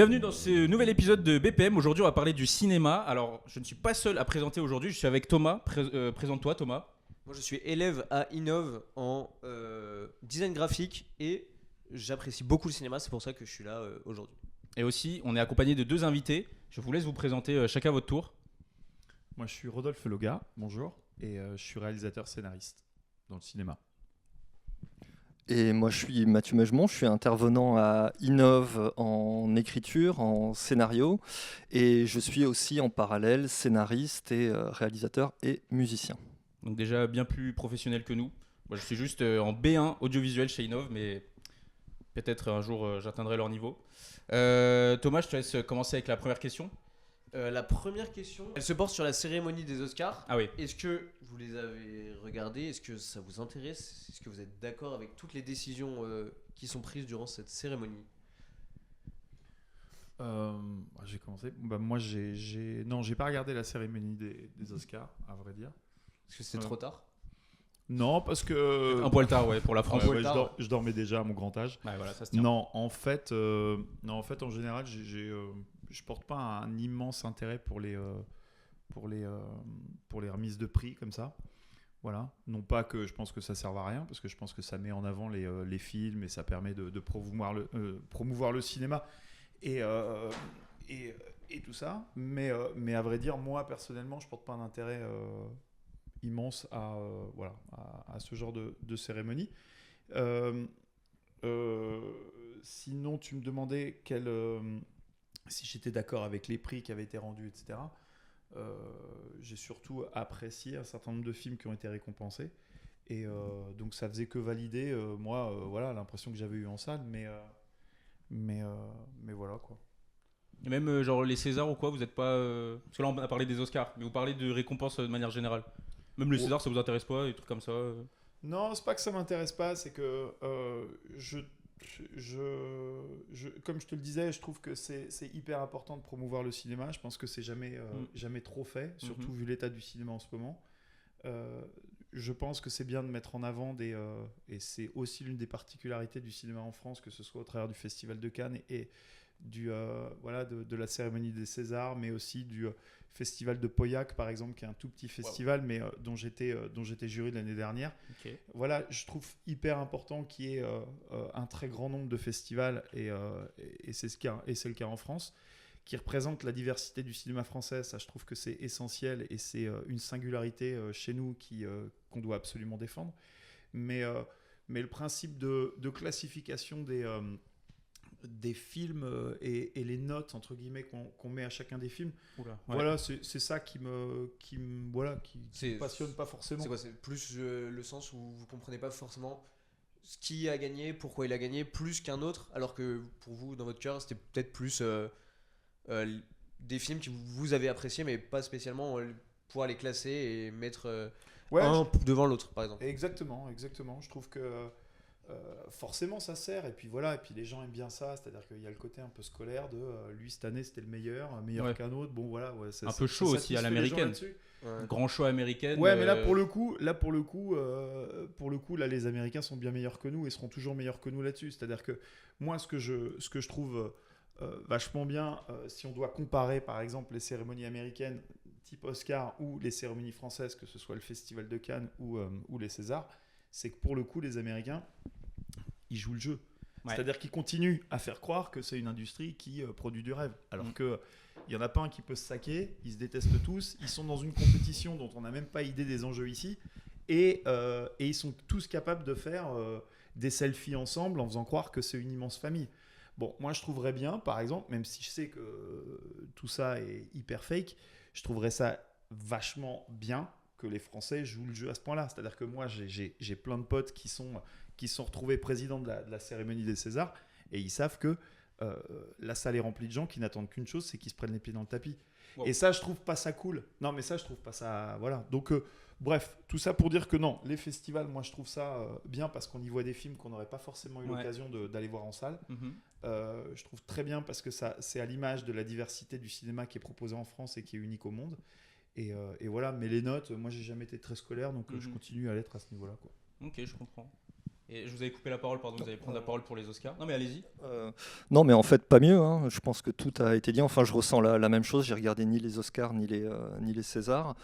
Bienvenue dans ce nouvel épisode de BPM. Aujourd'hui, on va parler du cinéma. Alors, je ne suis pas seul à présenter aujourd'hui, je suis avec Thomas. Présente-toi, Thomas. Moi, je suis élève à Innov en design graphique et j'apprécie beaucoup le cinéma, c'est pour ça que je suis là aujourd'hui. Et aussi, on est accompagné de deux invités. Je vous laisse vous présenter chacun à votre tour. Moi, je suis Rodolphe Loga, bonjour, et je suis réalisateur-scénariste dans le cinéma. Et moi, je suis Mathieu Meugemont, je suis intervenant à Innov en écriture, en scénario, et je suis aussi en parallèle scénariste et réalisateur et musicien. Donc déjà bien plus professionnel que nous. Moi, je suis juste en B1 audiovisuel chez Innov, mais peut-être un jour j'atteindrai leur niveau. Thomas, je te laisse commencer avec la première question. La première question, elle se porte sur la cérémonie des Oscars. Ah oui. Est-ce que vous les avez regardées? Est-ce que ça vous intéresse? Est-ce que vous êtes d'accord avec toutes les décisions qui sont prises durant cette cérémonie? J'ai commencé. Moi, j'ai pas regardé la cérémonie des Oscars, à vrai dire. Est-ce que c'est trop tard? Non, parce que Un poil tard, ouais, pour la France. ouais, je dormais déjà à mon grand âge. Ouais, voilà, ça se tient. Non, en fait, en général, je porte pas un immense intérêt pour les remises de prix comme ça. Voilà. Non pas que je pense que ça serve à rien, parce que je pense que ça met en avant les films et ça permet de promouvoir le cinéma et tout ça. Mais à vrai dire, moi personnellement, je porte pas un intérêt immense à ce genre de cérémonie. Sinon, tu me demandais si j'étais d'accord avec les prix qui avaient été rendus, etc. J'ai surtout apprécié un certain nombre de films qui ont été récompensés. Et donc, ça faisait que valider, l'impression que j'avais eue en salle. Mais voilà, quoi. Et même genre les Césars ou quoi, vous êtes pas... Parce que là, on a parlé des Oscars, mais vous parlez de récompenses de manière générale. Même les Césars, ça vous intéresse pas, des trucs comme ça Non, c'est pas que ça m'intéresse pas, c'est que comme je te le disais, je trouve que c'est hyper important de promouvoir le cinéma. Je pense que c'est jamais trop fait, surtout vu l'état du cinéma en ce moment. Je pense que c'est bien de mettre en avant et c'est aussi l'une des particularités du cinéma en France, que ce soit au travers du Festival de Cannes et de la cérémonie des Césars, mais aussi du Festival de Pauillac, par exemple, qui est un tout petit festival, mais dont j'étais jury de l'année dernière. Okay. Voilà, je trouve hyper important qu'il y ait un très grand nombre de festivals, et c'est le cas en France, qui représentent la diversité du cinéma français. Ça, je trouve que c'est essentiel et c'est une singularité chez nous qu'on doit absolument défendre. Mais le principe de classification des films et les notes entre guillemets qu'on met à chacun des films, voilà, c'est ça qui me passionne pas forcément. C'est quoi? C'est plus le sens où vous comprenez pas forcément qui a gagné, pourquoi il a gagné, plus qu'un autre, alors que pour vous, dans votre cœur, c'était peut-être plus des films que vous avez appréciés, mais pas spécialement pouvoir les classer et mettre un devant l'autre, par exemple. Exactement. Je trouve que forcément ça sert, et puis voilà, et puis les gens aiment bien ça, c'est-à-dire qu'il y a le côté un peu scolaire de lui cette année c'était le meilleur qu'un autre, bon voilà, un peu chaud aussi à l'américaine, grand show américaine. Mais là pour le coup là les Américains sont bien meilleurs que nous et seront toujours meilleurs que nous là-dessus. C'est-à-dire que moi ce que je trouve vachement bien, si on doit comparer par exemple les cérémonies américaines type Oscar ou les cérémonies françaises, que ce soit le Festival de Cannes ou les Césars, c'est que pour le coup, les Américains, ils jouent le jeu. Ouais. C'est-à-dire qu'ils continuent à faire croire que c'est une industrie qui produit du rêve. Alors qu'il n'y en a pas un qui peut se saquer, ils se détestent tous, ils sont dans une compétition dont on n'a même pas idée des enjeux ici, et ils sont tous capables de faire des selfies ensemble en faisant croire que c'est une immense famille. Bon, moi je trouverais bien, par exemple, même si je sais que tout ça est hyper fake, je trouverais ça vachement bien que les Français jouent le jeu à ce point-là. C'est-à-dire que moi, j'ai plein de potes qui sont retrouvés présidents de la cérémonie des Césars, et ils savent que la salle est remplie de gens qui n'attendent qu'une chose, c'est qu'ils se prennent les pieds dans le tapis. Wow. Et ça, je trouve pas ça cool. Non, mais ça, je trouve pas ça... Voilà. Donc, bref, tout ça pour dire que non, les festivals, moi, je trouve ça bien parce qu'on y voit des films qu'on n'aurait pas forcément eu l'occasion d'aller voir en salle. Je trouve très bien parce que c'est à l'image de la diversité du cinéma qui est proposé en France et qui est unique au monde. Et voilà, mais les notes, moi j'ai jamais été très scolaire, donc je continue à l'être à ce niveau-là, quoi. Ok, je comprends. Et je vous avais coupé la parole, pardon, vous allez prendre la parole pour les Oscars. Non mais allez-y. Non, mais en fait, pas mieux. Hein. Je pense que tout a été dit. Enfin, je ressens la même chose. J'ai regardé ni les Oscars ni les Césars.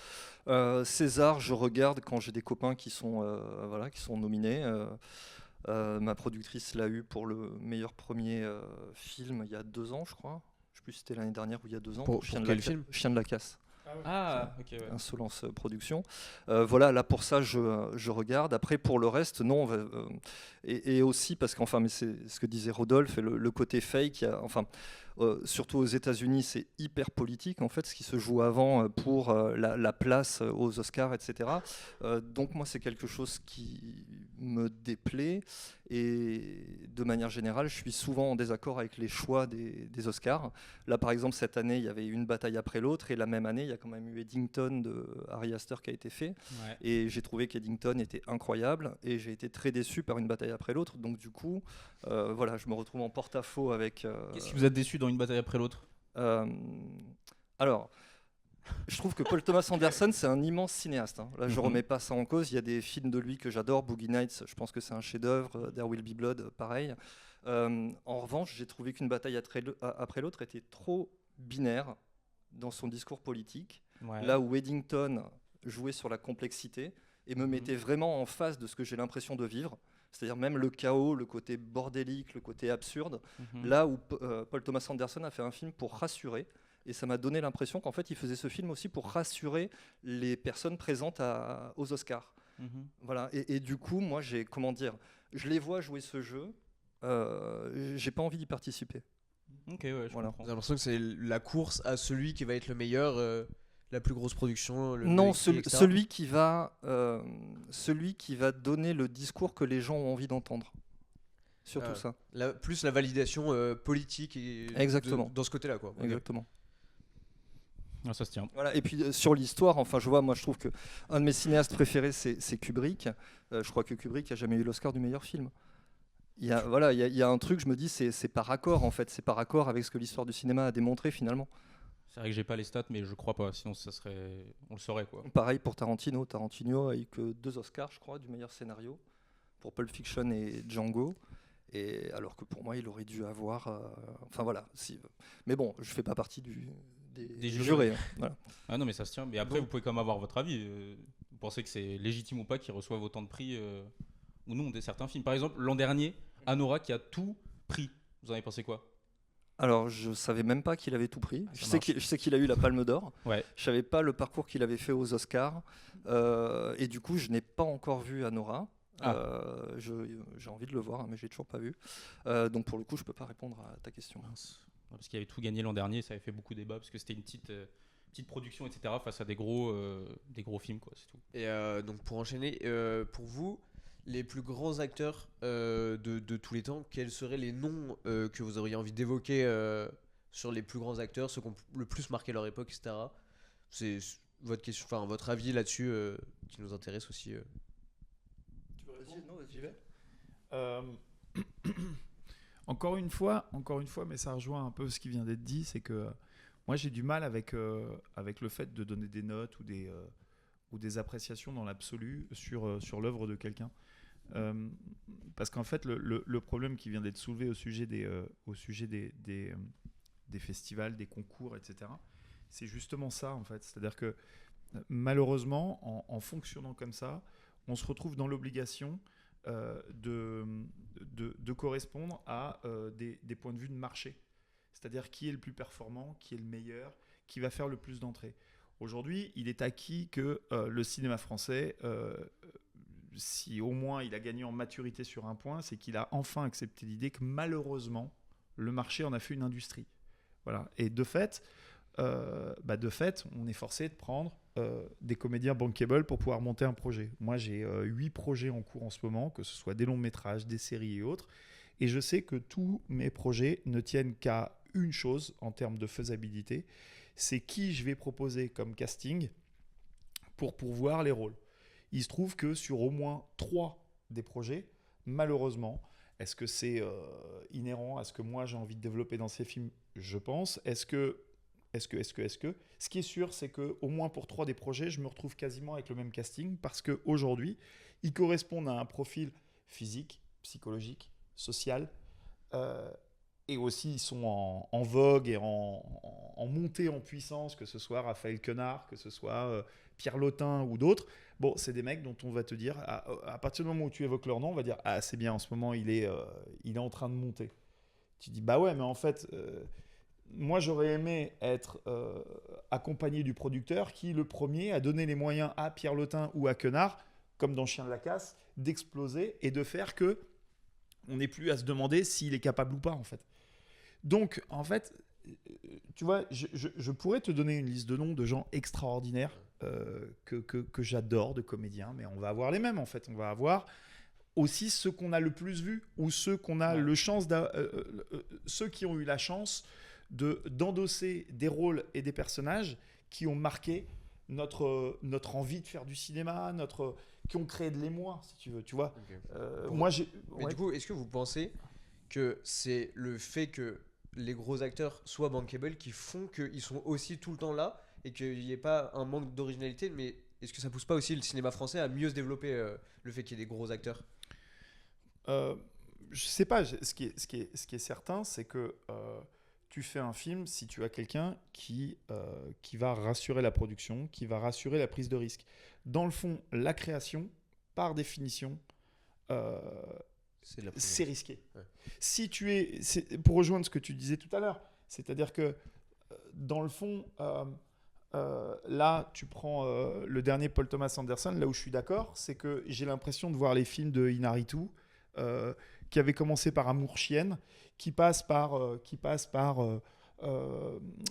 César, je regarde quand j'ai des copains qui sont nominés. Ma productrice l'a eu pour le meilleur premier film il y a 2 ans, je crois. Je sais plus si c'était l'année dernière ou il y a 2 ans. Pour quel film ? Chien de la casse. Ah, ok, ouais. Insolence Production. Voilà, là pour ça je regarde. Après pour le reste, non. Et aussi parce qu'enfin, mais c'est ce que disait Rodolphe, et le côté fake. Surtout aux États-Unis, c'est hyper politique en fait, ce qui se joue avant pour la place aux Oscars, etc. Donc moi, c'est quelque chose qui me déplaît. Et de manière générale, je suis souvent en désaccord avec les choix des Oscars. Là, par exemple, cette année, il y avait une bataille après l'autre, et la même année, il y a quand même eu Eddington de Ari Aster qui a été fait. Ouais. Et j'ai trouvé qu'Eddington était incroyable, et j'ai été très déçu par une bataille après l'autre. Donc du coup, voilà, je me retrouve en porte-à-faux avec. Qu'est-ce qui vous a déçu dans une bataille après l'autre ? Alors, je trouve que Paul Thomas Anderson, c'est un immense cinéaste. Hein. Là, je ne remets pas ça en cause. Il y a des films de lui que j'adore. Boogie Nights, je pense que c'est un chef-d'œuvre. There Will Be Blood, pareil. En revanche, j'ai trouvé qu'une bataille après l'autre était trop binaire dans son discours politique. Ouais. Là où Eddington jouait sur la complexité et me mettait vraiment en face de ce que j'ai l'impression de vivre. C'est-à-dire même le chaos, le côté bordélique, le côté absurde. Là où Paul Thomas Anderson a fait un film pour rassurer. Et ça m'a donné l'impression qu'en fait, il faisait ce film aussi pour rassurer les personnes présentes aux Oscars. Voilà. Et du coup, moi, je les vois jouer ce jeu. J'ai pas envie d'y participer. Ok, ouais, je comprends. J'ai l'impression que c'est la course à celui qui va être le meilleur, la plus grosse production. Non, celui qui va donner le discours que les gens ont envie d'entendre. Surtout ça. Plus la validation politique et exactement. Dans ce côté-là, quoi. Exactement. Ah, ça se tient. Voilà. Et puis sur l'histoire, enfin, moi je trouve que un de mes cinéastes préférés, c'est Kubrick. Je crois que Kubrick a jamais eu l'Oscar du meilleur film. Il y a un truc, je me dis, c'est par raccord en fait, c'est par raccord avec ce que l'histoire du cinéma a démontré finalement. C'est vrai que j'ai pas les stats, mais je crois pas. Sinon, on le saurait quoi. Pareil pour Tarantino. Tarantino a eu que 2 Oscars, je crois, du meilleur scénario pour Pulp Fiction et Django. Et alors que pour moi, il aurait dû avoir. Enfin voilà. Mais bon, je fais pas partie des jurés. Hein, voilà. Ah non, mais ça se tient. Mais après, vous pouvez quand même avoir votre avis. Vous pensez que c'est légitime ou pas qu'ils reçoivent autant de prix ou non certains films. Par exemple, l'an dernier, Anora qui a tout pris. Vous en avez pensé quoi ? Alors, je savais même pas qu'il avait tout pris. Je sais qu'il a eu la Palme d'Or. Ouais. Je savais pas le parcours qu'il avait fait aux Oscars. Et du coup, je n'ai pas encore vu Anora. J'ai envie de le voir, hein, mais j'ai toujours pas vu. Donc pour le coup, je peux pas répondre à ta question. Mince. Parce qu'il avait tout gagné l'an dernier, ça avait fait beaucoup de débat parce que c'était une petite production, etc. face à des gros films, quoi. C'est tout. Et donc pour enchaîner, pour vous, les plus grands acteurs de tous les temps, quels seraient les noms que vous auriez envie d'évoquer sur les plus grands acteurs, ceux qui ont le plus marqué leur époque, etc. C'est votre question, enfin votre avis là-dessus qui nous intéresse aussi. J'y vais. Encore une fois, mais ça rejoint un peu ce qui vient d'être dit, c'est que moi j'ai du mal avec le fait de donner des notes ou des appréciations dans l'absolu sur l'œuvre de quelqu'un. Parce qu'en fait, le problème qui vient d'être soulevé au sujet des festivals, des concours, etc., c'est justement ça en fait. C'est-à-dire que malheureusement, en fonctionnant comme ça, on se retrouve dans l'obligation de correspondre à des points de vue de marché. C'est-à-dire qui est le plus performant, qui est le meilleur, qui va faire le plus d'entrées. Aujourd'hui, il est acquis que le cinéma français, si au moins il a gagné en maturité sur un point, c'est qu'il a enfin accepté l'idée que malheureusement, le marché en a fait une industrie. Voilà. Et de fait, on est forcé de prendre des comédiens bankable pour pouvoir monter un projet. Moi, j'ai 8 projets en cours en ce moment, que ce soit des longs métrages, des séries et autres. Et je sais que tous mes projets ne tiennent qu'à une chose en termes de faisabilité, c'est qui je vais proposer comme casting pour pourvoir les rôles. Il se trouve que sur au moins 3 des projets, malheureusement, est-ce que c'est inhérent à ce que moi j'ai envie de développer dans ces films ? Je pense. Est-ce que Ce qui est sûr, c'est qu'au moins pour 3 des projets, je me retrouve quasiment avec le même casting parce qu'aujourd'hui, ils correspondent à un profil physique, psychologique, social. Et aussi, ils sont en vogue et en montée en puissance, que ce soit Raphaël Quenard, que ce soit Pierre Lotin ou d'autres. Bon, c'est des mecs dont on va te dire, à partir du moment où tu évoques leur nom, on va dire « Ah, c'est bien, en ce moment, il est en train de monter. » Tu dis « Bah ouais, mais en fait, moi, j'aurais aimé être accompagné du producteur qui, le premier, a donné les moyens à Pierre Lotin ou à Quenard, comme dans Chien de la Casse, d'exploser et de faire que on n'est plus à se demander s'il est capable ou pas, en fait. » Donc, en fait, tu vois, je pourrais te donner une liste de noms de gens extraordinaires que j'adore, de comédiens, mais on va avoir les mêmes, en fait. On va avoir aussi ceux qu'on a le plus vus ou ceux qu'on a ceux qui ont eu la chance d'endosser des rôles et des personnages qui ont marqué notre envie de faire du cinéma, qui ont créé de l'émoi, si tu veux, tu vois. Okay. Mais du coup, est-ce que vous pensez que c'est le fait que les gros acteurs soient bankable qui font qu'ils sont aussi tout le temps là et qu'il n'y ait pas un manque d'originalité, mais est-ce que ça pousse pas aussi le cinéma français à mieux se développer, le fait qu'il y ait des gros acteurs? Je sais pas, ce qui est certain, c'est que tu fais un film si tu as quelqu'un qui va rassurer la production, qui va rassurer la prise de risque. Dans le fond, la création, par définition, c'est risqué. Ouais. Si pour rejoindre ce que tu disais tout à l'heure, c'est-à-dire que dans le fond, là, tu prends le dernier Paul Thomas Anderson, là où je suis d'accord, c'est que j'ai l'impression de voir les films de Inarritu, qui avait commencé par Amour chienne, qui passe par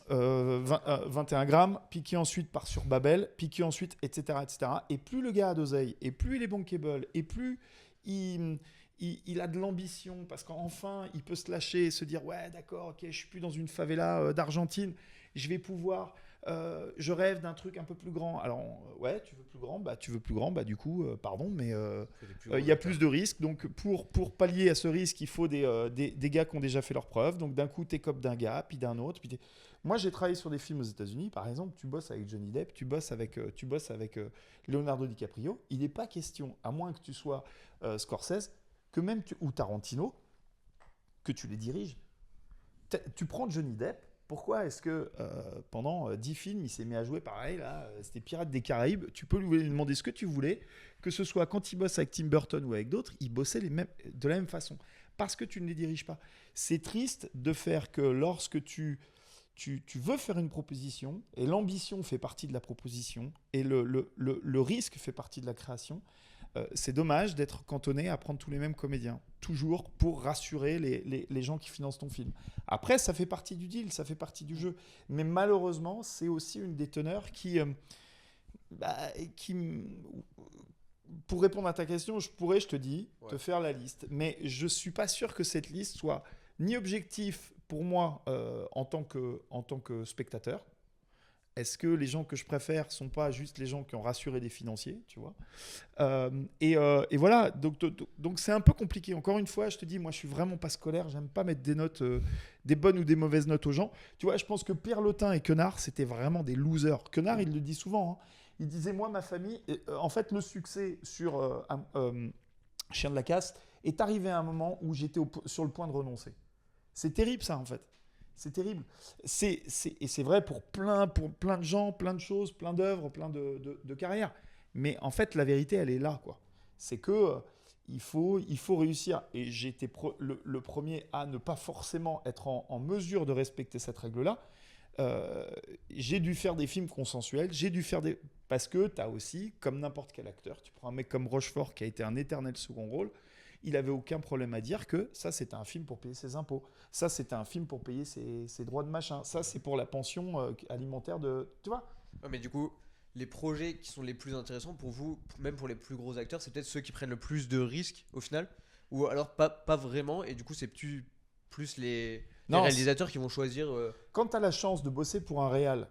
21 grammes, puis qui ensuite part sur Babel, puis qui ensuite, etc., etc. Et plus le gars a d'oseille, et plus il est bankable, et plus il a de l'ambition, parce qu'enfin, il peut se lâcher et se dire « Ouais, d'accord, ok, je suis plus dans une favela d'Argentine, je vais pouvoir... je rêve d'un truc un peu plus grand. » Alors, ouais, tu veux plus grand, du coup, pardon, mais il y a plus de risques. Donc, pour pallier à ce risque, il faut des gars qui ont déjà fait leurs preuves. Donc, d'un coup, t'écopes d'un gars, puis d'un autre. Moi, j'ai travaillé sur des films aux États-Unis. Par exemple, tu bosses avec Johnny Depp, tu bosses avec Leonardo DiCaprio. Il n'est pas question, à moins que tu sois Scorsese, que même ou Tarantino, que tu les diriges. Tu prends Johnny Depp. Pourquoi est-ce que pendant 10 films, il s'est mis à jouer pareil, là, c'était Pirates des Caraïbes, tu peux lui demander ce que tu voulais, que ce soit quand il bosse avec Tim Burton ou avec d'autres, il bossait de la même façon, parce que tu ne les diriges pas. C'est triste de faire que lorsque tu veux faire une proposition, et l'ambition fait partie de la proposition, et le risque fait partie de la création, c'est dommage d'être cantonné à prendre tous les mêmes comédiens, toujours pour rassurer les gens qui financent ton film. Après, ça fait partie du deal, ça fait partie du jeu. Mais malheureusement, c'est aussi une des teneurs qui pour répondre à ta question, je te dis, te faire la liste. Mais je ne suis pas sûr que cette liste soit ni objectif pour moi en tant que spectateur. Est-ce que les gens que je préfère ne sont pas juste les gens qui ont rassuré des financiers, tu vois et voilà, donc c'est un peu compliqué. Encore une fois, je te dis, moi je suis vraiment pas scolaire, j'aime pas mettre des notes, des bonnes ou des mauvaises notes aux gens. Tu vois, je pense que Pierre Lotin et Quenard, c'était vraiment des losers. Quenard, il le dit souvent, hein. Il disait, moi, ma famille, en fait, le succès sur Chien de la Casse est arrivé à un moment où j'étais sur le point de renoncer. C'est terrible ça, en fait. C'est terrible. Et c'est vrai pour plein de gens, plein de choses, plein d'œuvres, plein de carrières. Mais en fait, la vérité, elle est là, quoi. C'est que il faut réussir. Et j'ai été le premier à ne pas forcément être en mesure de respecter cette règle-là. J'ai dû faire des films consensuels. Parce que tu as aussi, comme n'importe quel acteur, tu prends un mec comme Rochefort qui a été un éternel second rôle, il n'avait aucun problème à dire que ça, c'était un film pour payer ses impôts. Ça, c'était un film pour payer ses droits de machin. Ça, c'est pour la pension alimentaire de... Tu vois ? Ouais, mais du coup, les projets qui sont les plus intéressants pour vous, même pour les plus gros acteurs, c'est peut-être ceux qui prennent le plus de risques au final ? Ou alors pas vraiment, et du coup, c'est plus les réalisateurs qui vont choisir... Quand tu as la chance de bosser pour un réal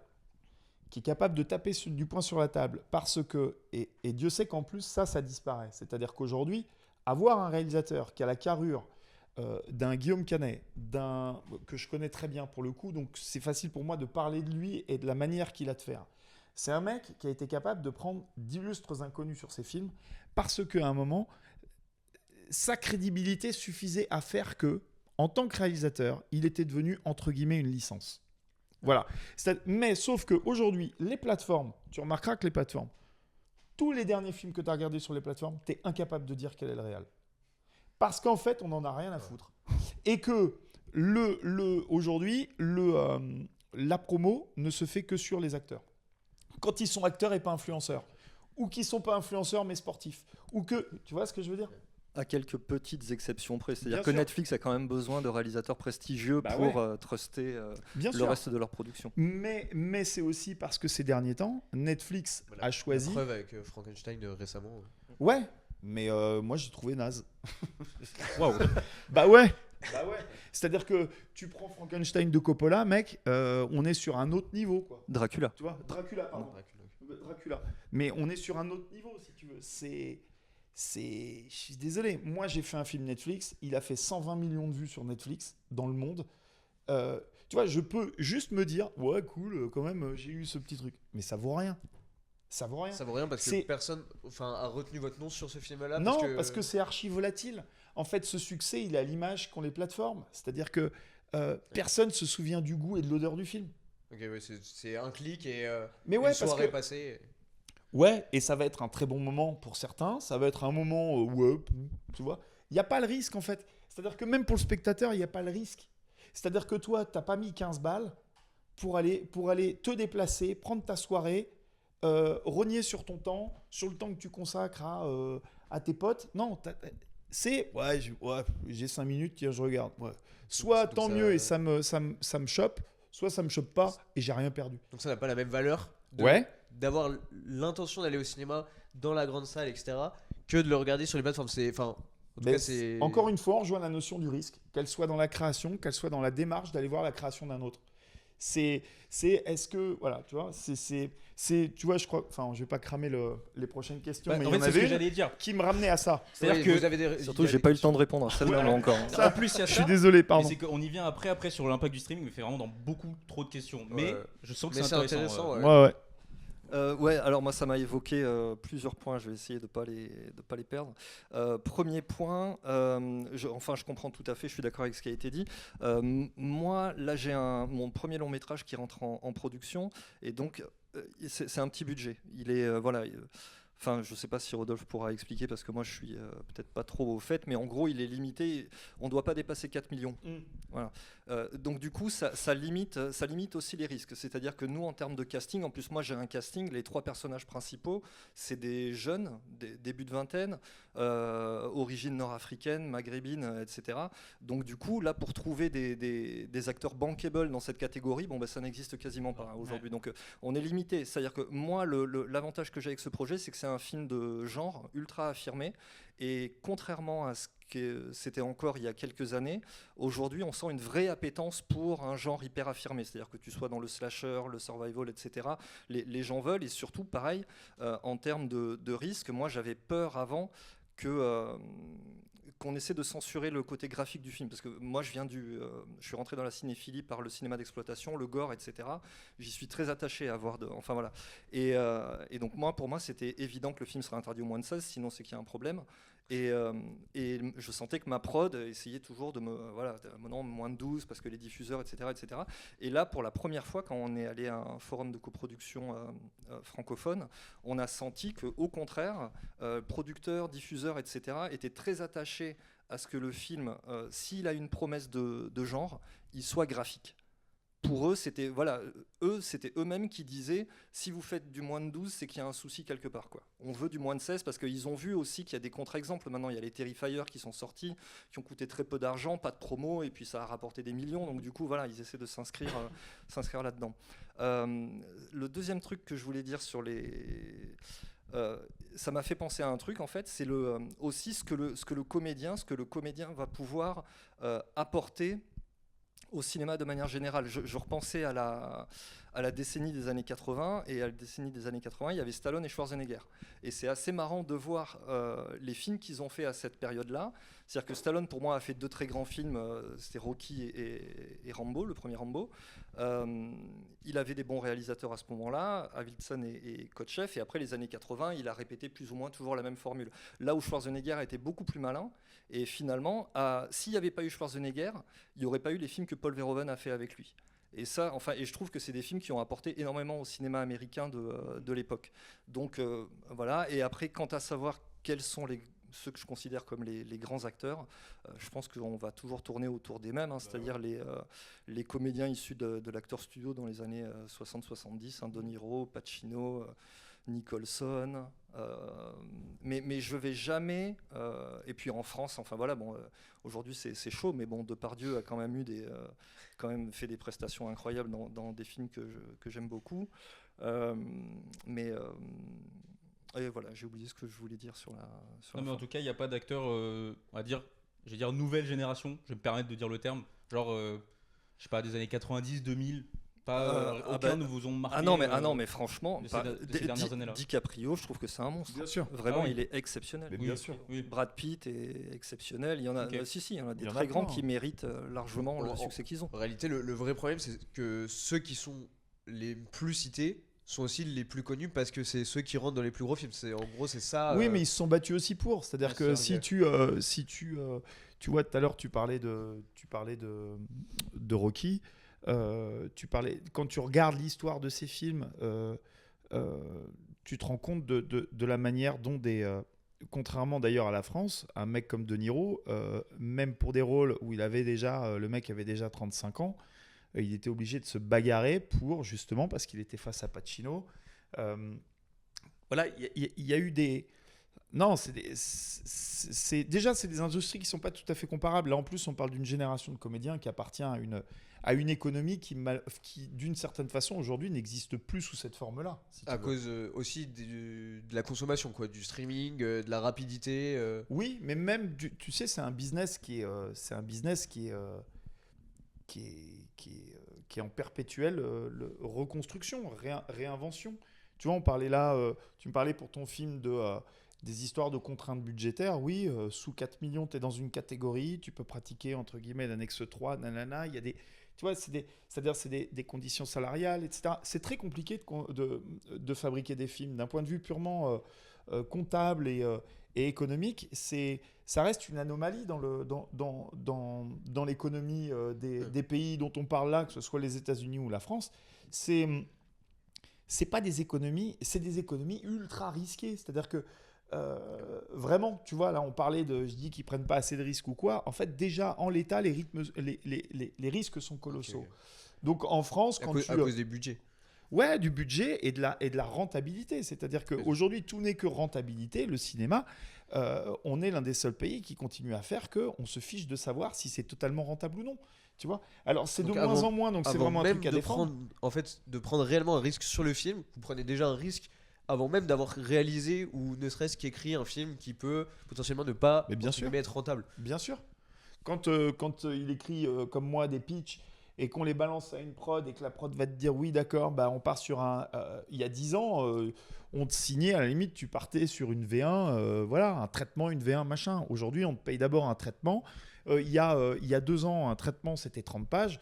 qui est capable de taper du poing sur la table, parce que... Et Dieu sait qu'en plus, ça disparaît. C'est-à-dire qu'aujourd'hui, avoir un réalisateur qui a la carrure d'un Guillaume Canet, que je connais très bien pour le coup, donc c'est facile pour moi de parler de lui et de la manière qu'il a de faire. C'est un mec qui a été capable de prendre d'illustres inconnus sur ses films parce qu'à un moment, sa crédibilité suffisait à faire que, en tant que réalisateur, il était devenu, entre guillemets, une licence. Voilà. Mais sauf qu'aujourd'hui, les plateformes, tu remarqueras que les plateformes, tous les derniers films que tu as regardés sur les plateformes, tu es incapable de dire quel est le réel. Parce qu'en fait, on n'en a rien à foutre. Et que aujourd'hui, la promo ne se fait que sur les acteurs. Quand ils sont acteurs et pas influenceurs. Ou qu'ils ne sont pas influenceurs mais sportifs. Ou que... Tu vois ce que je veux dire ? À quelques petites exceptions près. C'est-à-dire Bien que sûr. Netflix a quand même besoin de réalisateurs prestigieux pour truster Bien le sûr. reste de leur production. Mais c'est aussi parce que ces derniers temps, Netflix a choisi... La preuve avec Frankenstein récemment. Ouais, mais moi j'ai trouvé naze. Waouh. Bah ouais. C'est-à-dire que tu prends Frankenstein de Coppola, mec, on est sur un autre niveau, quoi. Dracula. Tu vois, Dracula, pardon. Dracula. Mais on est sur un autre niveau, si tu veux. Je suis désolé. Moi, j'ai fait un film Netflix. Il a fait 120 millions de vues sur Netflix dans le monde. Tu vois, je peux juste me dire, ouais, cool, quand même, j'ai eu ce petit truc. Mais ça vaut rien. Ça vaut rien. Ça vaut rien parce que personne a retenu votre nom sur ce film-là. Non, parce que c'est archi volatile. En fait, ce succès, il est à l'image qu'ont les plateformes. C'est-à-dire que personne se souvient du goût et de l'odeur du film. Ok, ouais, c'est un clic et Mais ouais, une parce soirée que... passée. Ouais, et ça va être un très bon moment pour certains. Ça va être un moment où, tu vois, il n'y a pas le risque en fait. C'est-à-dire que même pour le spectateur, il n'y a pas le risque. C'est-à-dire que toi, tu n'as pas mis 15 balles pour aller te déplacer, prendre ta soirée, rogner sur ton temps, sur le temps que tu consacres à tes potes. Non, c'est j'ai 5 minutes, tiens, je regarde. Ouais. Soit Donc tant ça... mieux et ça me chope, soit ça me chope pas et j'ai rien perdu. Donc ça n'a pas la même valeur d'avoir l'intention d'aller au cinéma dans la grande salle, etc., que de le regarder sur les plateformes. Encore une fois, on rejoint la notion du risque, qu'elle soit dans la création, qu'elle soit dans la démarche d'aller voir la création d'un autre. Est-ce que, voilà, tu vois, tu vois, je crois, enfin, je vais pas cramer les prochaines questions, mais en il y fait, en c'est ce que avait j'allais dire. qui me ramenait à ça. C'est-à-dire que surtout, j'ai pas eu le temps de répondre à celle-là encore. En plus, il y a Je ça. suis désolé, Mais pardon. c'est qu'on y vient après sur l'impact du streaming, mais fait vraiment dans beaucoup trop de questions. Mais je sens que Mais c'est intéressant. ouais. Ouais. Alors moi ça m'a évoqué plusieurs points, je vais essayer de pas les perdre. Premier point, je comprends tout à fait, je suis d'accord avec ce qui a été dit. Moi là j'ai mon premier long métrage qui rentre en production et donc c'est un petit budget. Il est Enfin, je ne sais pas si Rodolphe pourra expliquer parce que moi je suis peut-être pas trop au fait, mais en gros il est limité, on ne doit pas dépasser 4 millions. Voilà. Donc du coup ça limite aussi les risques. C'est-à-dire que nous en termes de casting, en plus moi j'ai un casting, les 3 personnages principaux, c'est des jeunes, début de vingtaine, origine nord-africaine, maghrébine, etc. Donc du coup là pour trouver des acteurs bankable dans cette catégorie, ça n'existe quasiment pas aujourd'hui. Donc on est limité. C'est-à-dire que moi l'avantage que j'ai avec ce projet, c'est que c'est un film de genre ultra affirmé et contrairement à ce que c'était encore il y a quelques années, aujourd'hui on sent une vraie appétence pour un genre hyper affirmé, c'est-à-dire que tu sois dans le slasher, le survival, etc. Les gens veulent et surtout pareil en termes de risque, moi j'avais peur avant qu'on essaie de censurer le côté graphique du film parce que moi je suis rentré dans la cinéphilie par le cinéma d'exploitation, le gore, etc. J'y suis très attaché à voir enfin voilà et donc pour moi c'était évident que le film serait interdit au moins de 16, sinon c'est qu'il y a un problème. Et je sentais que ma prod essayait toujours de maintenant moins de 12 parce que les diffuseurs, etc. Et là, pour la première fois, quand on est allé à un forum de coproduction francophone, on a senti qu'au contraire, producteurs, diffuseurs, etc. étaient très attachés à ce que le film, s'il a une promesse de genre, il soit graphique. Pour eux, c'était eux-mêmes qui disaient si vous faites du moins de 12, c'est qu'il y a un souci quelque part, quoi. On veut du moins de 16 parce qu'ils ont vu aussi qu'il y a des contre-exemples. Maintenant, il y a les Terrifier qui sont sortis, qui ont coûté très peu d'argent, pas de promo, et puis ça a rapporté des millions. Donc du coup, voilà, ils essaient de s'inscrire là-dedans. Le deuxième truc que je voulais dire sur ça m'a fait penser à un truc, en fait, c'est aussi ce que le comédien va pouvoir apporter au cinéma de manière générale. Je repensais à à la décennie des années 80, et à la décennie des années 80, il y avait Stallone et Schwarzenegger. Et c'est assez marrant de voir les films qu'ils ont fait à cette période-là. C'est-à-dire que Stallone, pour moi, a fait 2 très grands films, c'était Rocky et Rambo, le premier Rambo. Il avait des bons réalisateurs à ce moment-là, Avildsen et Kotcheff, et après les années 80, il a répété plus ou moins toujours la même formule. Là où Schwarzenegger était beaucoup plus malin, et finalement, s'il n'y avait pas eu Schwarzenegger, il n'y aurait pas eu les films que Paul Verhoeven a fait avec lui. Et ça, et je trouve que c'est des films qui ont apporté énormément au cinéma américain de l'époque. Donc voilà. Et après, quant à savoir quels sont ceux que je considère comme les grands acteurs, je pense qu'on va toujours tourner autour des mêmes, c'est-à-dire les comédiens issus de l'acteur studio dans les années 60-70, De Niro, Pacino, Nicholson, mais je vais jamais, et puis en France, enfin voilà, bon, aujourd'hui c'est chaud, mais bon, Depardieu a quand même fait des prestations incroyables dans des films que j'aime beaucoup, et voilà, j'ai oublié ce que je voulais dire sur la Non, mais fin. en tout cas, il n'y a pas d'acteur, on va dire, je vais dire nouvelle génération, je vais me permettre de dire le terme, genre, je sais pas, des années 90, 2000, aucun ne vous ont marqué. Non, mais franchement, de ces dernières années-là. DiCaprio, je trouve que c'est un monstre. Bien sûr. Vraiment, Ah oui. il est exceptionnel. Mais bien sûr. Oui. Brad Pitt est exceptionnel. Il y en a, Ok. il y en a des Il y en a très grands plein. qui méritent largement le En- succès qu'ils ont. En réalité, le vrai problème, c'est que ceux qui sont les plus cités sont aussi les plus connus parce que c'est ceux qui rentrent dans les plus gros films. En gros, c'est ça. Oui, mais ils se sont battus aussi pour. C'est-à-dire Bien que sûr, si tu vois, tout à l'heure, tu parlais de Rocky. Quand tu regardes l'histoire de ces films, tu te rends compte de la manière dont contrairement d'ailleurs à la France, un mec comme De Niro, même pour des rôles où le mec avait déjà 35 ans, il était obligé de se bagarrer justement parce qu'il était face à Pacino. Voilà, il y a eu des... Non, déjà, c'est des industries qui ne sont pas tout à fait comparables. Là, en plus, on parle d'une génération de comédiens qui appartient à une économie qui d'une certaine façon, aujourd'hui, n'existe plus sous cette forme-là. Si tu à veux. cause aussi de la consommation, quoi, du streaming, de la rapidité. Oui, mais même, tu sais, c'est un business qui est en perpétuelle reconstruction, réinvention. Tu vois, on parlait là, tu me parlais pour ton film des histoires de contraintes budgétaires. Oui, sous 4 millions, tu es dans une catégorie, tu peux pratiquer, entre guillemets, l'annexe 3, nanana. Il y a tu vois, c'est-à-dire c'est des conditions salariales, etc. C'est très compliqué de fabriquer des films. D'un point de vue purement comptable et économique, ça reste une anomalie dans l'économie des pays dont on parle là, que ce soit les États-Unis ou la France. C'est pas des économies, c'est des économies ultra risquées. C'est-à-dire que vraiment, tu vois, là on parlait je dis qu'ils prennent pas assez de risques ou quoi. En fait, déjà en l'état, les risques sont colossaux. Ok. Donc en France, À quand cause des budgets. Ouais, du budget et de la rentabilité. C'est-à-dire qu'aujourd'hui, tout n'est que rentabilité. Le cinéma, on est l'un des seuls pays qui continue à faire qu'on se fiche de savoir si c'est totalement rentable ou non. Tu vois ? Alors, c'est de Donc moins en moins, donc c'est Avant vraiment un même truc à de défendre. de prendre réellement un risque sur le film, vous prenez déjà un risque avant même d'avoir réalisé ou ne serait-ce qu'écrit un film qui peut potentiellement ne pas Mais bien entre sûr. guillemets, être rentable. Bien sûr. Quand il écrit comme moi des pitchs et qu'on les balance à une prod et que la prod va te dire oui, d'accord, bah, on part sur il y a 10 ans, on te signait, à la limite, tu partais sur une V1, voilà, un traitement, une V1, machin. Aujourd'hui, on te paye d'abord un traitement. Il y a 2 ans, un traitement, c'était 30 pages.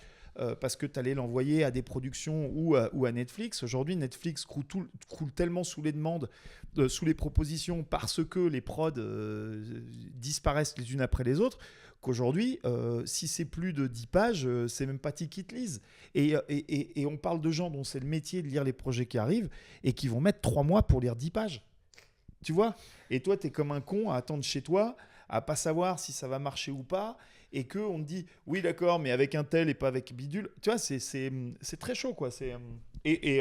Parce que tu allais l'envoyer à des productions ou à Netflix. Aujourd'hui, Netflix croule tellement sous les demandes, sous les propositions, parce que les prods disparaissent les unes après les autres, qu'aujourd'hui, si c'est plus de 10 pages, c'est même pas qui te lise. Et on parle de gens dont c'est le métier de lire les projets qui arrivent et qui vont mettre 3 mois pour lire 10 pages. Tu vois ? Et toi, tu es comme un con à attendre chez toi, à pas savoir si ça va marcher ou pas, et qu'on te dit oui d'accord mais avec un tel et pas avec bidule, tu vois, c'est très chaud quoi. Et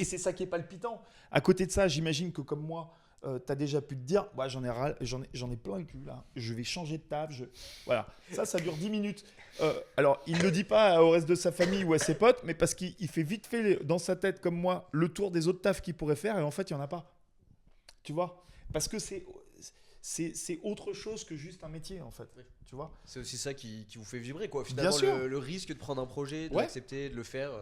c'est ça qui est palpitant. À côté de ça, j'imagine que comme moi, tu as déjà pu te dire ouais, j'en ai plein le cul là, je vais changer de taf, voilà, ça dure 10 minutes. Alors il ne le dit pas au reste de sa famille ou à ses potes, mais parce qu'il fait vite fait dans sa tête comme moi le tour des autres tafs qu'il pourrait faire, et en fait il n'y en a pas, tu vois, parce que c'est autre chose que juste un métier en fait. Oui. Tu vois, C'est aussi ça qui vous fait vibrer, quoi. Finalement, Bien sûr. le risque de prendre un projet, de Ouais. l'accepter, de le faire.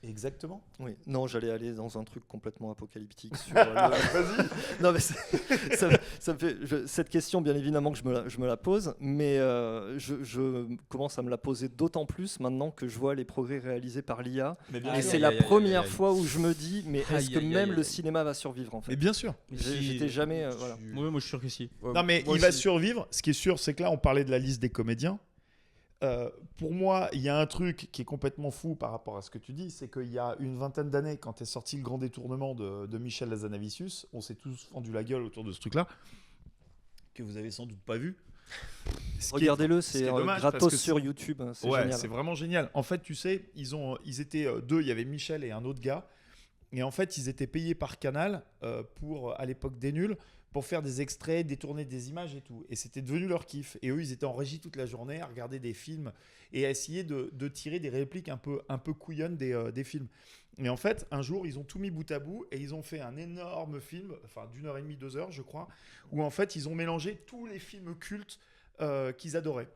Exactement. Oui, non, j'allais aller dans un truc complètement apocalyptique sur Vas-y. Non, mais ça me fait cette question, bien évidemment que je me la pose, mais je commence à me la poser d'autant plus maintenant que je vois les progrès réalisés par l'IA. Et c'est la première fois où je me dis, mais est-ce que même le cinéma va survivre en fait? Mais bien sûr. J'étais jamais. Voilà. Ouais, moi je suis sûr que si. Non, mais il va survivre. Ce qui est sûr, c'est que là, on parlait de la liste des comédiens. Pour moi, il y a un truc qui est complètement fou par rapport à ce que tu dis, c'est qu'il y a une vingtaine d'années, quand est sorti le grand détournement de Michel Hazanavicius, on s'est tous fendu la gueule autour de ce truc-là, que vous avez sans doute pas vu. Regardez-le, c'est gratos sur YouTube, c'est génial. C'est vraiment génial. En fait, tu sais, ils étaient deux, il y avait Michel et un autre gars, et en fait, ils étaient payés par Canal pour, à l'époque des nuls, pour faire des extraits, détourner des images et tout. Et c'était devenu leur kiff. Et eux, ils étaient en régie toute la journée à regarder des films et à essayer de tirer des répliques un peu couillonnes des films. Et en fait, un jour, ils ont tout mis bout à bout et ils ont fait un énorme film, enfin d'1h30, 2 heures, je crois, où en fait, ils ont mélangé tous les films cultes qu'ils adoraient.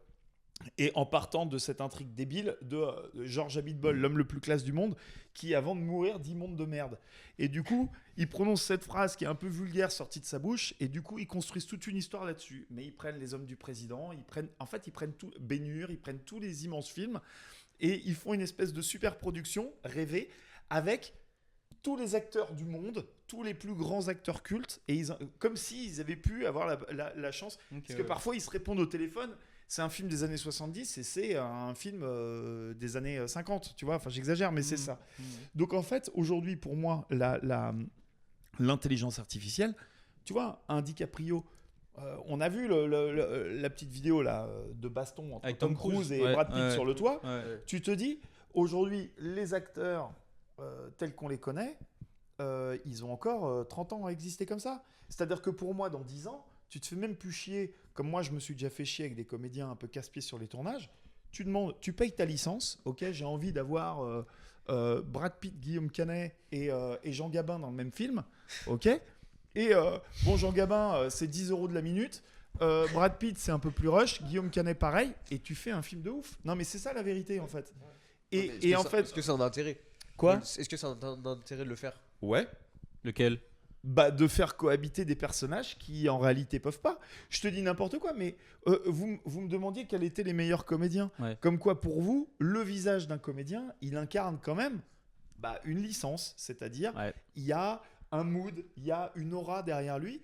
Et en partant de cette intrigue débile de Georges Abitbol, l'homme le plus classe du monde, qui avant de mourir dit monde de merde. Et du coup, il prononce cette phrase qui est un peu vulgaire sortie de sa bouche, et du coup, ils construisent toute une histoire là-dessus. Mais ils prennent les hommes du président, ils prennent tout, Ben-Hur, ils prennent tous les immenses films, et ils font une espèce de super production rêvée avec tous les acteurs du monde, tous les plus grands acteurs cultes, et comme s'ils avaient pu avoir la chance. Okay, parce que parfois, ils se répondent au téléphone. C'est un film des années 70 et c'est un film des années 50, tu vois. Enfin, j'exagère, mais c'est ça. Donc, en fait, aujourd'hui, pour moi, l'intelligence artificielle, tu vois, un DiCaprio, on a vu la petite vidéo là, de baston entre Tom Cruise et Brad Pitt sur le toit. Ouais. Tu te dis, aujourd'hui, les acteurs tels qu'on les connaît, ils ont encore 30 ans à exister comme ça. C'est-à-dire que pour moi, dans 10 ans, tu te fais même plus chier, comme moi je me suis déjà fait chier avec des comédiens un peu casse-pieds sur les tournages. Tu payes ta licence, ok, j'ai envie d'avoir Brad Pitt, Guillaume Canet et Jean Gabin dans le même film, ok. Et bon, Jean Gabin, c'est 10 € de la minute, Brad Pitt c'est un peu plus rush, Guillaume Canet pareil, et tu fais un film de ouf. Non mais c'est ça la vérité en fait. Et en fait, est-ce que c'est un intérêt? Quoi? Est-ce que c'est un intérêt de le faire? Ouais. Lequel? De faire cohabiter des personnages qui en réalité peuvent pas. Je te dis n'importe quoi, mais vous me demandiez quels étaient les meilleurs comédiens. Ouais. Comme quoi, pour vous, le visage d'un comédien, il incarne quand même une licence, c'est-à-dire il y a un mood, il y a une aura derrière lui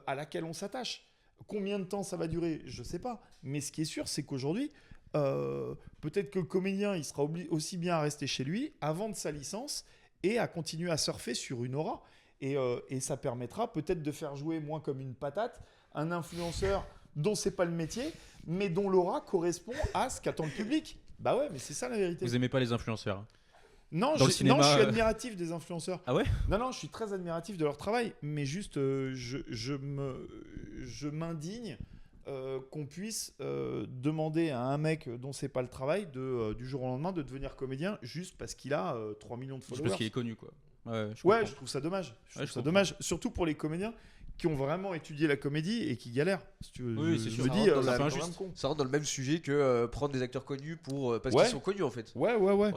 à laquelle on s'attache. Combien de temps ça va durer, je sais pas. Mais ce qui est sûr, c'est qu'aujourd'hui, peut-être que le comédien, il sera aussi bien à rester chez lui, à vendre sa licence et à continuer à surfer sur une aura. Et ça permettra peut-être de faire jouer moins comme une patate un influenceur dont c'est pas le métier, mais dont l'aura correspond à ce qu'attend le public. Bah ouais, mais c'est ça la vérité. Vous aimez pas les influenceurs? Non, je suis admiratif des influenceurs. Ah ouais? Non, je suis très admiratif de leur travail, mais juste je m'indigne qu'on puisse demander à un mec dont c'est pas le travail du jour au lendemain de devenir comédien juste parce qu'il a 3 millions de followers. Juste parce qu'il est connu, quoi. Je trouve ça dommage. Je trouve ça dommage, surtout pour les comédiens qui ont vraiment étudié la comédie et qui galèrent. Si tu veux, oui, c'est sûr. Ça rentre dans le même sujet que prendre des acteurs connus parce qu'ils sont connus en fait. Ouais.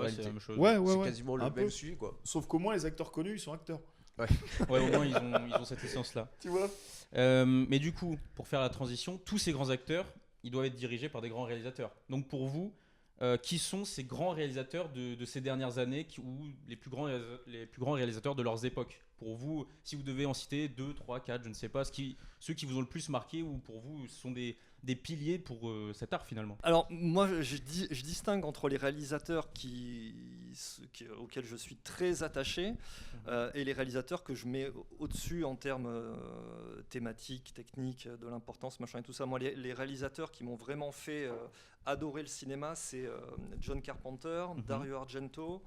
C'est la même chose. C'est quasiment le même sujet, quoi. Sauf qu'au moins les acteurs connus, ils sont acteurs. Ouais, au moins ils ont cette essence-là. Tu vois. Mais du coup, pour faire la transition, tous ces grands acteurs, ils doivent être dirigés par des grands réalisateurs. Donc pour vous, qui sont ces grands réalisateurs de ces dernières années ou les plus grands réalisateurs de leurs époques? Pour vous, si vous devez en citer 2, 3, 4, je ne sais pas, ceux qui vous ont le plus marqué ou pour vous sont des piliers pour cet art finalement? Alors moi je distingue entre les réalisateurs auxquels je suis très attaché et les réalisateurs que je mets au-dessus en termes thématiques, techniques, de l'importance, machin et tout ça. Moi les réalisateurs qui m'ont vraiment fait adorer le cinéma, c'est John Carpenter, Dario Argento,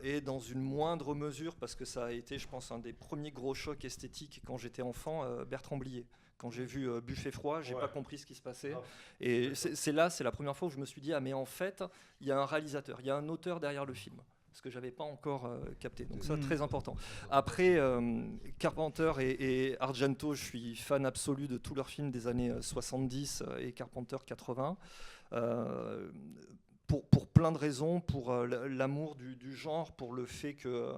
et dans une moindre mesure, parce que ça a été, je pense, un des premiers gros chocs esthétiques quand j'étais enfant, Bertrand Blier. Quand j'ai vu Buffet froid, j'ai pas compris ce qui se passait. Et c'est la première fois où je me suis dit, mais en fait, il y a un réalisateur, il y a un auteur derrière le film. Ce que j'avais pas encore capté. Donc ça, très important. Après, Carpenter et Argento, je suis fan absolu de tous leurs films des années 70 et Carpenter 80. pour plein de raisons, pour l'amour du genre, pour le fait que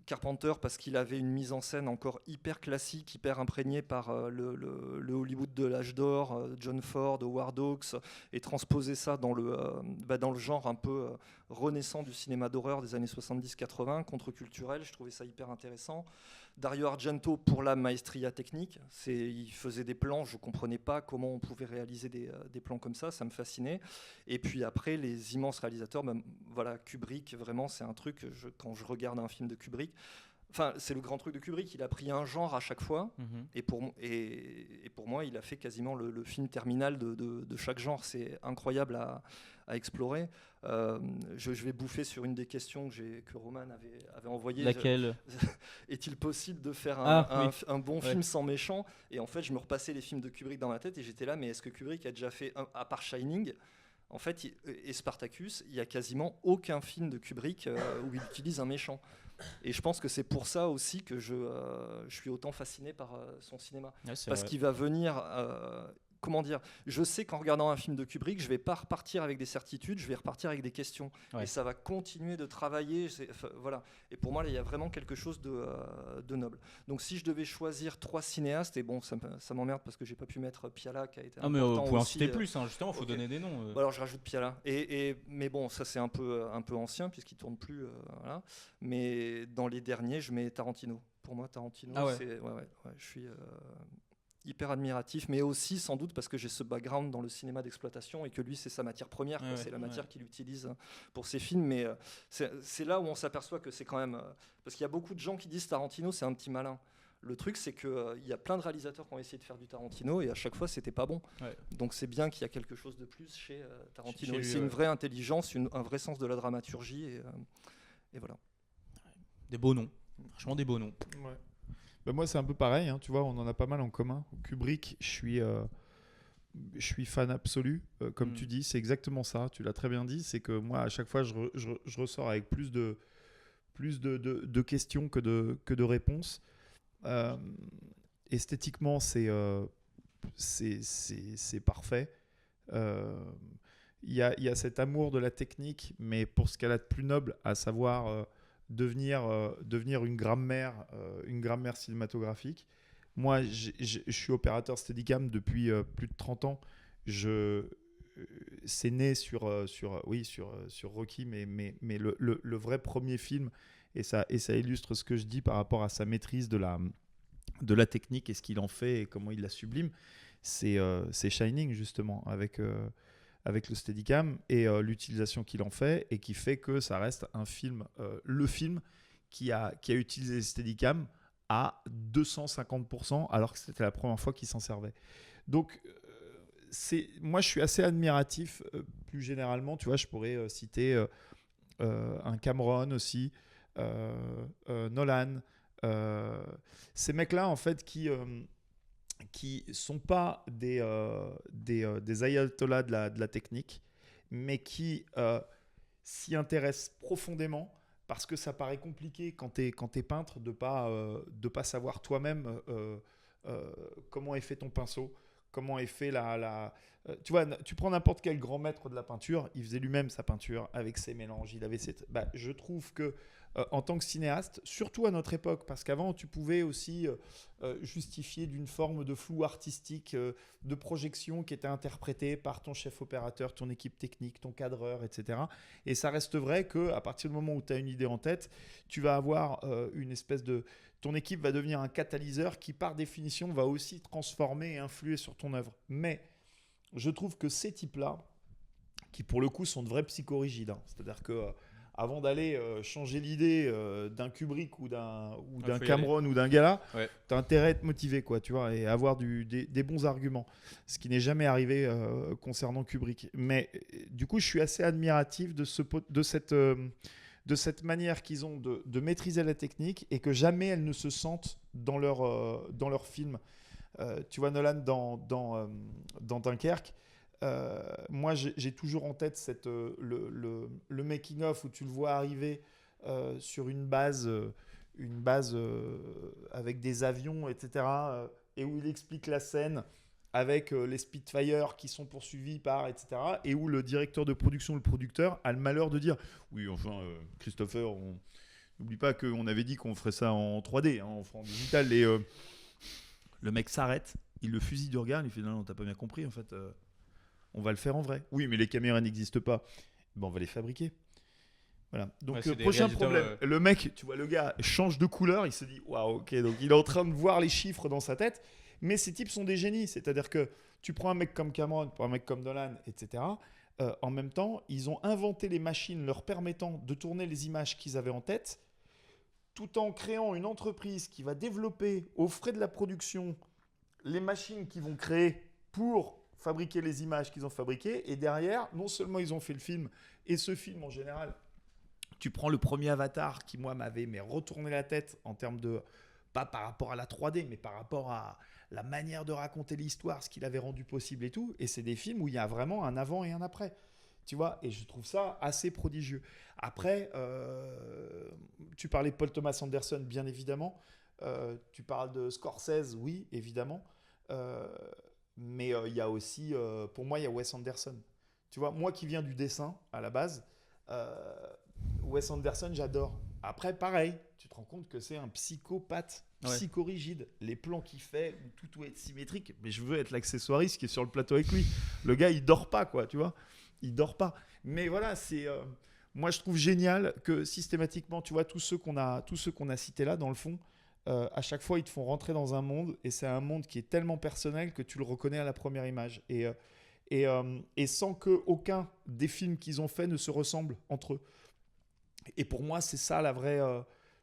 Carpenter, parce qu'il avait une mise en scène encore hyper classique, hyper imprégnée par le Hollywood de l'âge d'or, John Ford, Howard Hawks, et transposer ça dans le genre un peu renaissant du cinéma d'horreur des années 70-80, contre-culturel. Je trouvais ça hyper intéressant. Dario Argento pour la maestria technique, il faisait des plans, je ne comprenais pas comment on pouvait réaliser des plans comme ça me fascinait. Et puis après, les immenses réalisateurs, voilà, Kubrick, vraiment, c'est un truc, quand je regarde un film de Kubrick, c'est le grand truc de Kubrick, il a pris un genre à chaque fois, et pour moi, il a fait quasiment le film terminal de chaque genre. C'est incroyable à explorer. Je vais bouffer sur une des questions que Roman avait envoyées. Laquelle? Est-il possible de faire oui. un bon film sans méchant? Et en fait, je me repassais les films de Kubrick dans ma tête et j'étais là, mais est-ce que Kubrick a déjà fait, à part Shining, en fait, et Spartacus, il n'y a quasiment aucun film de Kubrick où il utilise un méchant. Et je pense que c'est pour ça aussi que je suis autant fasciné par son cinéma. Ouais, c'est parce vrai. qu'il va venir... comment dire, je sais qu'en regardant un film de Kubrick, je ne vais pas repartir avec des certitudes, je vais repartir avec des questions. Ouais. Et ça va continuer de travailler. Voilà. Et pour moi, il y a vraiment quelque chose de noble. Donc si je devais choisir 3 cinéastes, et bon, ça m'emmerde parce que je n'ai pas pu mettre Piala, qui a été mais important on peut en aussi, citer plus, justement, il faut ok. donner des noms. Bon, alors je rajoute Piala. Mais bon, ça c'est un peu ancien, puisqu'il ne tourne plus. Voilà. Mais dans les derniers, je mets Tarantino. Pour moi, Tarantino, c'est... Ouais, je suis... hyper admiratif, mais aussi sans doute parce que j'ai ce background dans le cinéma d'exploitation et que lui c'est sa matière première, c'est la matière qu'il utilise pour ses films, mais c'est là où on s'aperçoit que c'est quand même... parce qu'il y a beaucoup de gens qui disent Tarantino c'est un petit malin. Le truc c'est qu'il y a plein de réalisateurs qui ont essayé de faire du Tarantino et à chaque fois c'était pas bon. Ouais. Donc c'est bien qu'il y a quelque chose de plus chez Tarantino. C'est une vraie intelligence, un vrai sens de la dramaturgie et voilà. Des beaux noms, franchement des beaux noms. Ouais. Bah moi c'est un peu pareil, tu vois, on en a pas mal en commun. Kubrick, je suis fan absolu, comme tu dis, c'est exactement ça, tu l'as très bien dit, c'est que moi à chaque fois je ressors avec plus de questions que de réponses. Esthétiquement c'est parfait. Il y a cet amour de la technique, mais pour ce qu'elle a de plus noble, à savoir... devenir une grammaire cinématographique. Moi, je suis opérateur Steadicam depuis plus de 30 ans. C'est né sur Rocky, mais le vrai premier film, et ça illustre ce que je dis par rapport à sa maîtrise de la technique et ce qu'il en fait et comment il la sublime, c'est Shining, justement, avec le Steadicam et l'utilisation qu'il en fait et qui fait que ça reste un film, le film qui a utilisé le Steadicam à 250% alors que c'était la première fois qu'il s'en servait. Donc, moi je suis assez admiratif plus généralement, tu vois, je pourrais citer un Cameron aussi, Nolan, ces mecs-là en fait qui sont pas des ayatollahs de la technique, mais qui s'y intéressent profondément parce que ça paraît compliqué quand t'es peintre de pas savoir toi-même comment est fait ton pinceau, comment est fait tu vois, tu prends n'importe quel grand maître de la peinture, il faisait lui-même sa peinture avec ses mélanges, il avait je trouve que en tant que cinéaste, surtout à notre époque, parce qu'avant tu pouvais aussi justifier d'une forme de flou artistique, de projection qui était interprétée par ton chef opérateur, ton équipe technique, ton cadreur, etc. Et ça reste vrai qu'à partir du moment où tu as une idée en tête, tu vas avoir une espèce de... Ton équipe va devenir un catalyseur qui, par définition, va aussi transformer et influer sur ton œuvre. Mais je trouve que ces types-là, qui pour le coup sont de vrais psychorigides, c'est-à-dire que avant d'aller changer l'idée d'un Kubrick ou d'un Cameron ou d'un Gala, tu as intérêt à être motivé, quoi, tu vois, et avoir des bons arguments. Ce qui n'est jamais arrivé concernant Kubrick. Mais du coup, je suis assez admiratif de cette manière qu'ils ont de maîtriser la technique et que jamais elles ne se sentent dans leur film. Tu vois, Nolan dans Dunkerque, moi j'ai toujours en tête le making-of où tu le vois arriver sur une base avec des avions, etc. Et où il explique la scène avec les Spitfire qui sont poursuivis par, etc. Et où le directeur de production, le producteur, a le malheur de dire « Oui, enfin, Christopher, n'oublie pas qu'on avait dit qu'on ferait ça en 3D, hein, en digital. » Et le mec s'arrête, il le fusille du regard, il fait « Non, t'as pas bien compris, en fait, on va le faire en vrai. » « Oui, mais les caméras n'existent pas. » Ben, on va les fabriquer. Voilà. Donc, prochain problème. Le mec, tu vois, le gars change de couleur, il se dit « Waouh, ok. » Donc, il est en train de voir les chiffres dans sa tête. Mais ces types sont des génies. C'est-à-dire que tu prends un mec comme Cameron, tu prends un mec comme Nolan, etc. En même temps, ils ont inventé les machines leur permettant de tourner les images qu'ils avaient en tête, tout en créant une entreprise qui va développer aux frais de la production les machines qu'ils vont créer pour fabriquer les images qu'ils ont fabriquées. Et derrière, non seulement ils ont fait le film, et ce film en général, tu prends le premier Avatar qui, moi, m'avait retourné la tête en termes de, pas par rapport à la 3D, mais par rapport à la manière de raconter l'histoire, ce qu'il avait rendu possible et tout. Et c'est des films où il y a vraiment un avant et un après. Tu vois, et je trouve ça assez prodigieux. Après, tu parlais de Paul Thomas Anderson, bien évidemment. Tu parles de Scorsese, oui, évidemment. Mais il y a aussi, pour moi, il y a Wes Anderson. Tu vois, moi qui viens du dessin à la base, Wes Anderson, j'adore. Après, pareil, tu te rends compte que c'est un psychopathe, psychorigide. Les plans qu'il fait, où tout doit être symétrique. Mais je veux être l'accessoiriste qui est sur le plateau avec lui. Le gars, il dort pas, quoi, tu vois. Il dort pas. Mais voilà, c'est... moi, je trouve génial que systématiquement, tu vois, tous ceux qu'on a cités là, dans le fond, à chaque fois, ils te font rentrer dans un monde. Et c'est un monde qui est tellement personnel que tu le reconnais à la première image. Et sans qu'aucun des films qu'ils ont fait ne se ressemble entre eux. Et pour moi, c'est ça la vraie,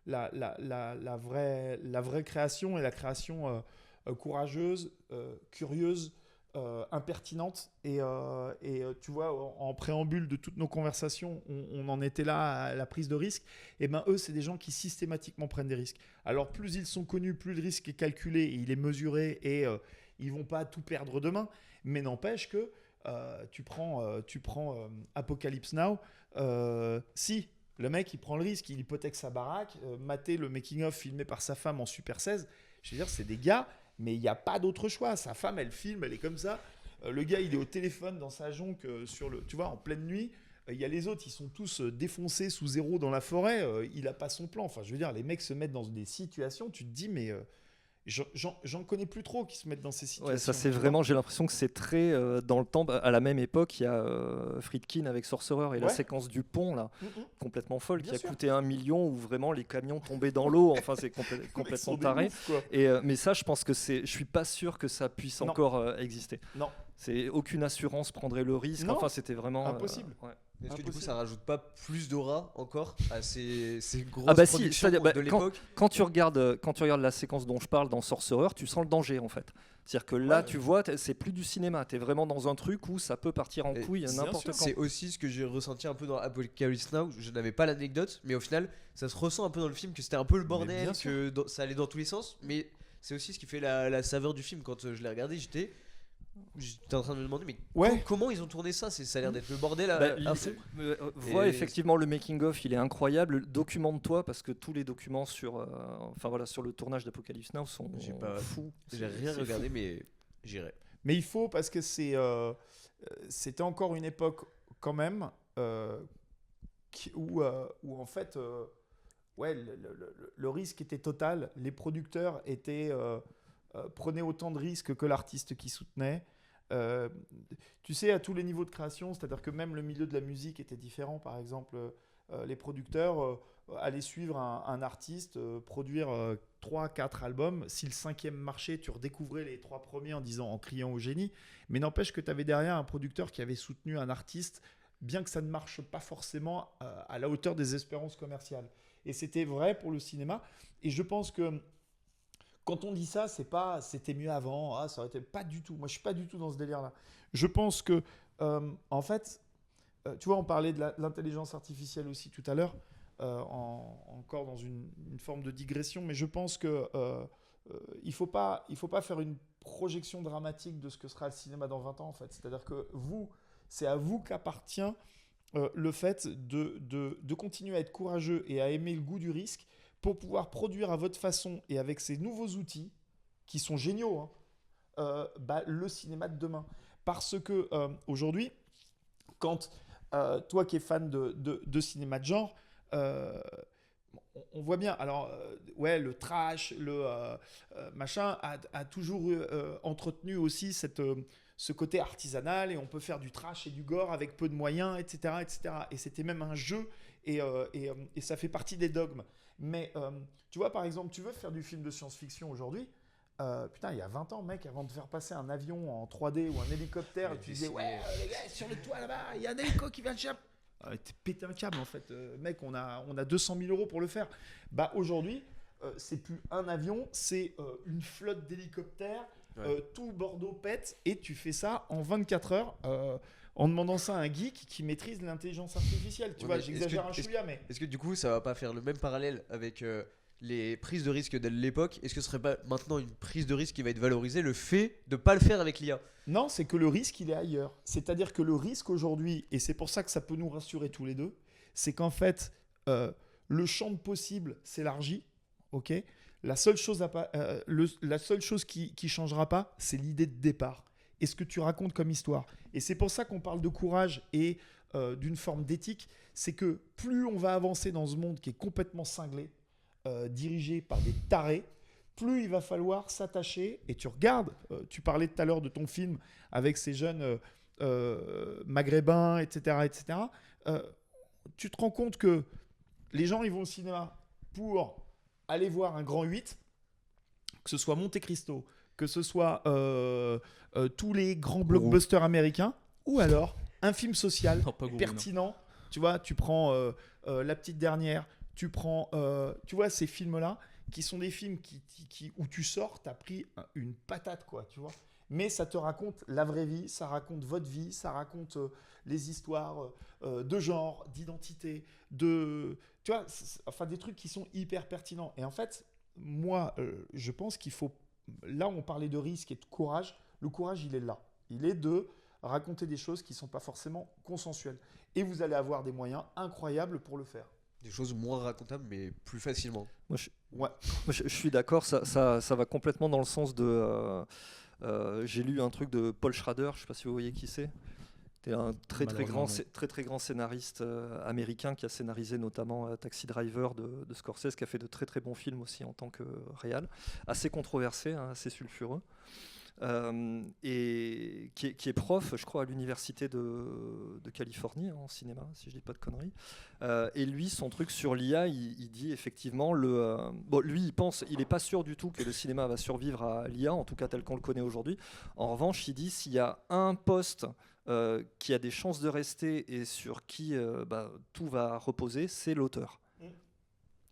la vraie création, et la création courageuse, curieuse, impertinente. Et tu vois, en préambule de toutes nos conversations, on en était là à la prise de risque. Et ben eux, c'est des gens qui systématiquement prennent des risques. Alors plus ils sont connus, plus le risque est calculé, et il est mesuré, et ils vont pas tout perdre demain. Mais n'empêche que tu prends Apocalypse Now, si le mec il prend le risque, il hypothèque sa baraque, mater le making-of filmé par sa femme en Super 16, je veux dire, c'est des gars, mais il n'y a pas d'autre choix. Sa femme, elle filme, elle est comme ça. Le gars, il est au téléphone dans sa jonque, tu vois, en pleine nuit. Il y a les autres, ils sont tous défoncés sous zéro dans la forêt. Il n'a pas son plan. Enfin, je veux dire, les mecs se mettent dans des situations, tu te dis, mais j'en connais plus trop qui se mettent dans ces situations. Ouais, ça c'est vraiment, j'ai l'impression que c'est très dans le temps. À la même époque, il y a Friedkin avec Sorcerer et la séquence du pont là, complètement folle, Bien qui a sûr. coûté 1 million, où vraiment les camions tombaient dans l'eau. Enfin, c'est complètement taré. Mais ça, je pense que je suis pas sûr que ça puisse encore exister. Non. Aucune assurance prendrait le risque. Non. Enfin, c'était vraiment Impossible. Ouais. Est-ce que du coup ça rajoute pas plus d'aura encore à ces grosses Ah bah si, productions c'est-à-dire, de l'époque? quand tu regardes la séquence dont je parle dans Sorcerer, tu sens le danger en fait. C'est-à-dire que là, tu vois, c'est plus du cinéma. Tu es vraiment dans un truc où ça peut partir en couille n'importe quand. C'est aussi ce que j'ai ressenti un peu dans Apocalypse Now. Je n'avais pas l'anecdote, mais au final, ça se ressent un peu dans le film que c'était un peu le bordel, que ça allait dans tous les sens. Mais c'est aussi ce qui fait la saveur du film. Quand je l'ai regardé, j'étais en train de me demander, mais comment ils ont tourné ça? Ça a l'air d'être le bordel à fond. Vois effectivement le making of, il est incroyable. Documente-toi parce que tous les documents sur le tournage d'Apocalypse Now sont fous. J'ai rien regardé, mais j'irai. Mais il faut, parce que c'était encore une époque quand même où en fait le risque était total. Les producteurs prenaient autant de risques que l'artiste qui soutenait. Tu sais, à tous les niveaux de création, c'est-à-dire que même le milieu de la musique était différent. Par exemple, les producteurs allaient suivre un artiste, produire 3-4 albums. Si le 5e marchait, tu redécouvrais les 3 premiers en criant au génie. Mais n'empêche que tu avais derrière un producteur qui avait soutenu un artiste, bien que ça ne marche pas forcément à la hauteur des espérances commerciales. Et c'était vrai pour le cinéma. Et je pense que quand on dit ça, c'est pas c'était mieux avant, ça aurait été pas du tout. Moi, je suis pas du tout dans ce délire-là. Je pense que, en fait, tu vois, on parlait de l'intelligence artificielle aussi tout à l'heure, encore dans une forme de digression, mais je pense que il faut pas faire une projection dramatique de ce que sera le cinéma dans 20 ans, en fait. C'est-à-dire que c'est à vous qu'appartient le fait de continuer à être courageux et à aimer le goût du risque, pour pouvoir produire à votre façon et avec ces nouveaux outils qui sont géniaux. le cinéma de demain. Parce que aujourd'hui, quand toi qui es fan de cinéma de genre, on voit bien. Alors, ouais, le trash, le machin a toujours entretenu aussi ce côté artisanal et on peut faire du trash et du gore avec peu de moyens, etc. etc. Et c'était même un jeu et ça fait partie des dogmes. Mais tu vois, par exemple, tu veux faire du film de science-fiction aujourd'hui. Putain, il y a 20 ans, mec, avant de faire passer un avion en 3D ou un hélicoptère, tu disais, ouais, les gars, sur le toit là-bas, il y a un hélico qui vient de chercher. T'es pété un câble en fait. Mec, on a 200 000 euros pour le faire. Bah aujourd'hui, c'est plus un avion, c'est une flotte d'hélicoptères. Tout Bordeaux pète et tu fais ça en 24 heures en demandant ça à un geek qui maîtrise l'intelligence artificielle. Tu vois, j'exagère un chouïa, mais. Est-ce que du coup, ça va pas faire le même parallèle avec les prises de risque de l'époque? Est-ce que ce serait pas maintenant une prise de risque qui va être valorisée, le fait de pas le faire avec l'IA? Non, c'est que le risque, il est ailleurs. C'est-à-dire que le risque aujourd'hui, et c'est pour ça que ça peut nous rassurer tous les deux, c'est qu'en fait, le champ de possible s'élargit. Ok. La seule chose, la seule chose qui changera pas, c'est l'idée de départ. Et ce que tu racontes comme histoire. Et c'est pour ça qu'on parle de courage et d'une forme d'éthique. C'est que plus on va avancer dans ce monde qui est complètement cinglé, dirigé par des tarés, plus il va falloir s'attacher. Et tu regardes, tu parlais tout à l'heure de ton film avec ces jeunes maghrébins, etc. etc. Tu te rends compte que les gens, ils vont au cinéma pour aller voir un grand 8, que ce soit Monte Cristo, que ce soit tous les grands blockbusters américains, ou alors un film social pertinent. Non. Tu vois, tu prends La Petite Dernière, tu prends, tu vois, ces films-là, qui sont des films où tu sors, t'as pris une patate, quoi, tu vois. Mais ça te raconte la vraie vie, ça raconte votre vie, ça raconte les histoires de genre, d'identité, tu vois, enfin des trucs qui sont hyper pertinents. Et en fait, moi, je pense qu'il faut, là on parlait de risque et de courage, le courage il est là. Il est de raconter des choses qui ne sont pas forcément consensuelles. Et vous allez avoir des moyens incroyables pour le faire. Des choses moins racontables, mais plus facilement. Je suis d'accord, ça va complètement dans le sens de... j'ai lu un truc de Paul Schrader, je ne sais pas si vous voyez qui c'est. C'était un très grand scénariste américain qui a scénarisé notamment Taxi Driver de Scorsese, qui a fait de très très bons films aussi en tant que réal, assez controversé, hein, assez sulfureux. Et qui est prof, je crois, à l'université de Californie en cinéma, si je dis pas de conneries. Et lui, son truc sur l'IA, il dit effectivement, lui, il n'est pas sûr du tout que le cinéma va survivre à l'IA, en tout cas tel qu'on le connaît aujourd'hui. En revanche, il dit s'il y a un poste qui a des chances de rester et sur qui tout va reposer, c'est l'auteur.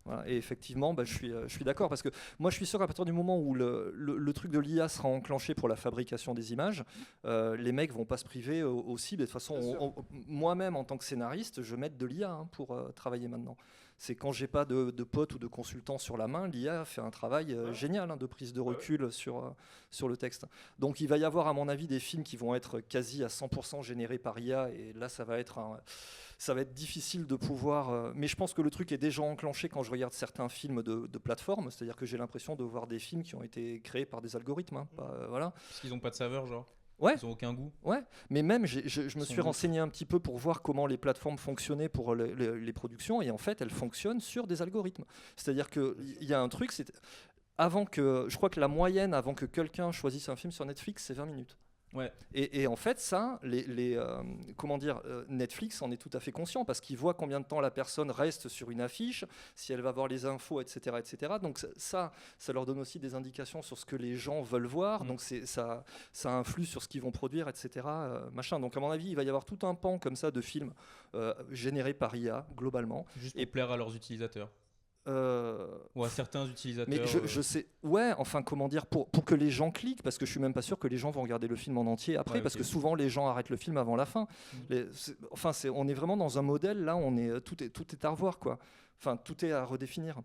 Voilà, et effectivement, je suis d'accord, parce que moi je suis sûr qu'à partir du moment où le truc de l'IA sera enclenché pour la fabrication des images, les mecs vont pas se priver aussi. De toute façon, moi-même en tant que scénariste, je mets de l'IA pour travailler maintenant. C'est quand j'ai pas de potes ou de consultants sur la main, l'IA fait un travail génial de prise de recul sur le texte. Donc il va y avoir à mon avis des films qui vont être quasi à 100% générés par IA, et là ça va être difficile de pouvoir... mais je pense que le truc est déjà enclenché quand je regarde certains films de plateforme, c'est-à-dire que j'ai l'impression de voir des films qui ont été créés par des algorithmes. Voilà. Parce qu'ils n'ont pas de saveur, genre. Ouais. Ils n'ont aucun goût. Ouais, mais même je me suis renseigné un petit peu pour voir comment les plateformes fonctionnaient pour les productions, et en fait elles fonctionnent sur des algorithmes. C'est-à-dire qu'il y a un truc, je crois que la moyenne avant que quelqu'un choisisse un film sur Netflix, c'est 20 minutes. Ouais. Et en fait, ça, Netflix en est tout à fait conscient, parce qu'il voit combien de temps la personne reste sur une affiche, si elle va voir les infos, etc. etc. Donc ça leur donne aussi des indications sur ce que les gens veulent voir, donc ça influe sur ce qu'ils vont produire, etc. Machin. Donc à mon avis, il va y avoir tout un pan comme ça de films générés par IA, globalement. Juste pour plaire à leurs utilisateurs. Ou à certains utilisateurs. Mais je sais, ouais, enfin comment dire, pour que les gens cliquent, parce que je suis même pas sûr que les gens vont regarder le film en entier après, parce que souvent les gens arrêtent le film avant la fin. On est vraiment dans un modèle là, tout est à revoir, quoi. Enfin, tout est à redéfinir.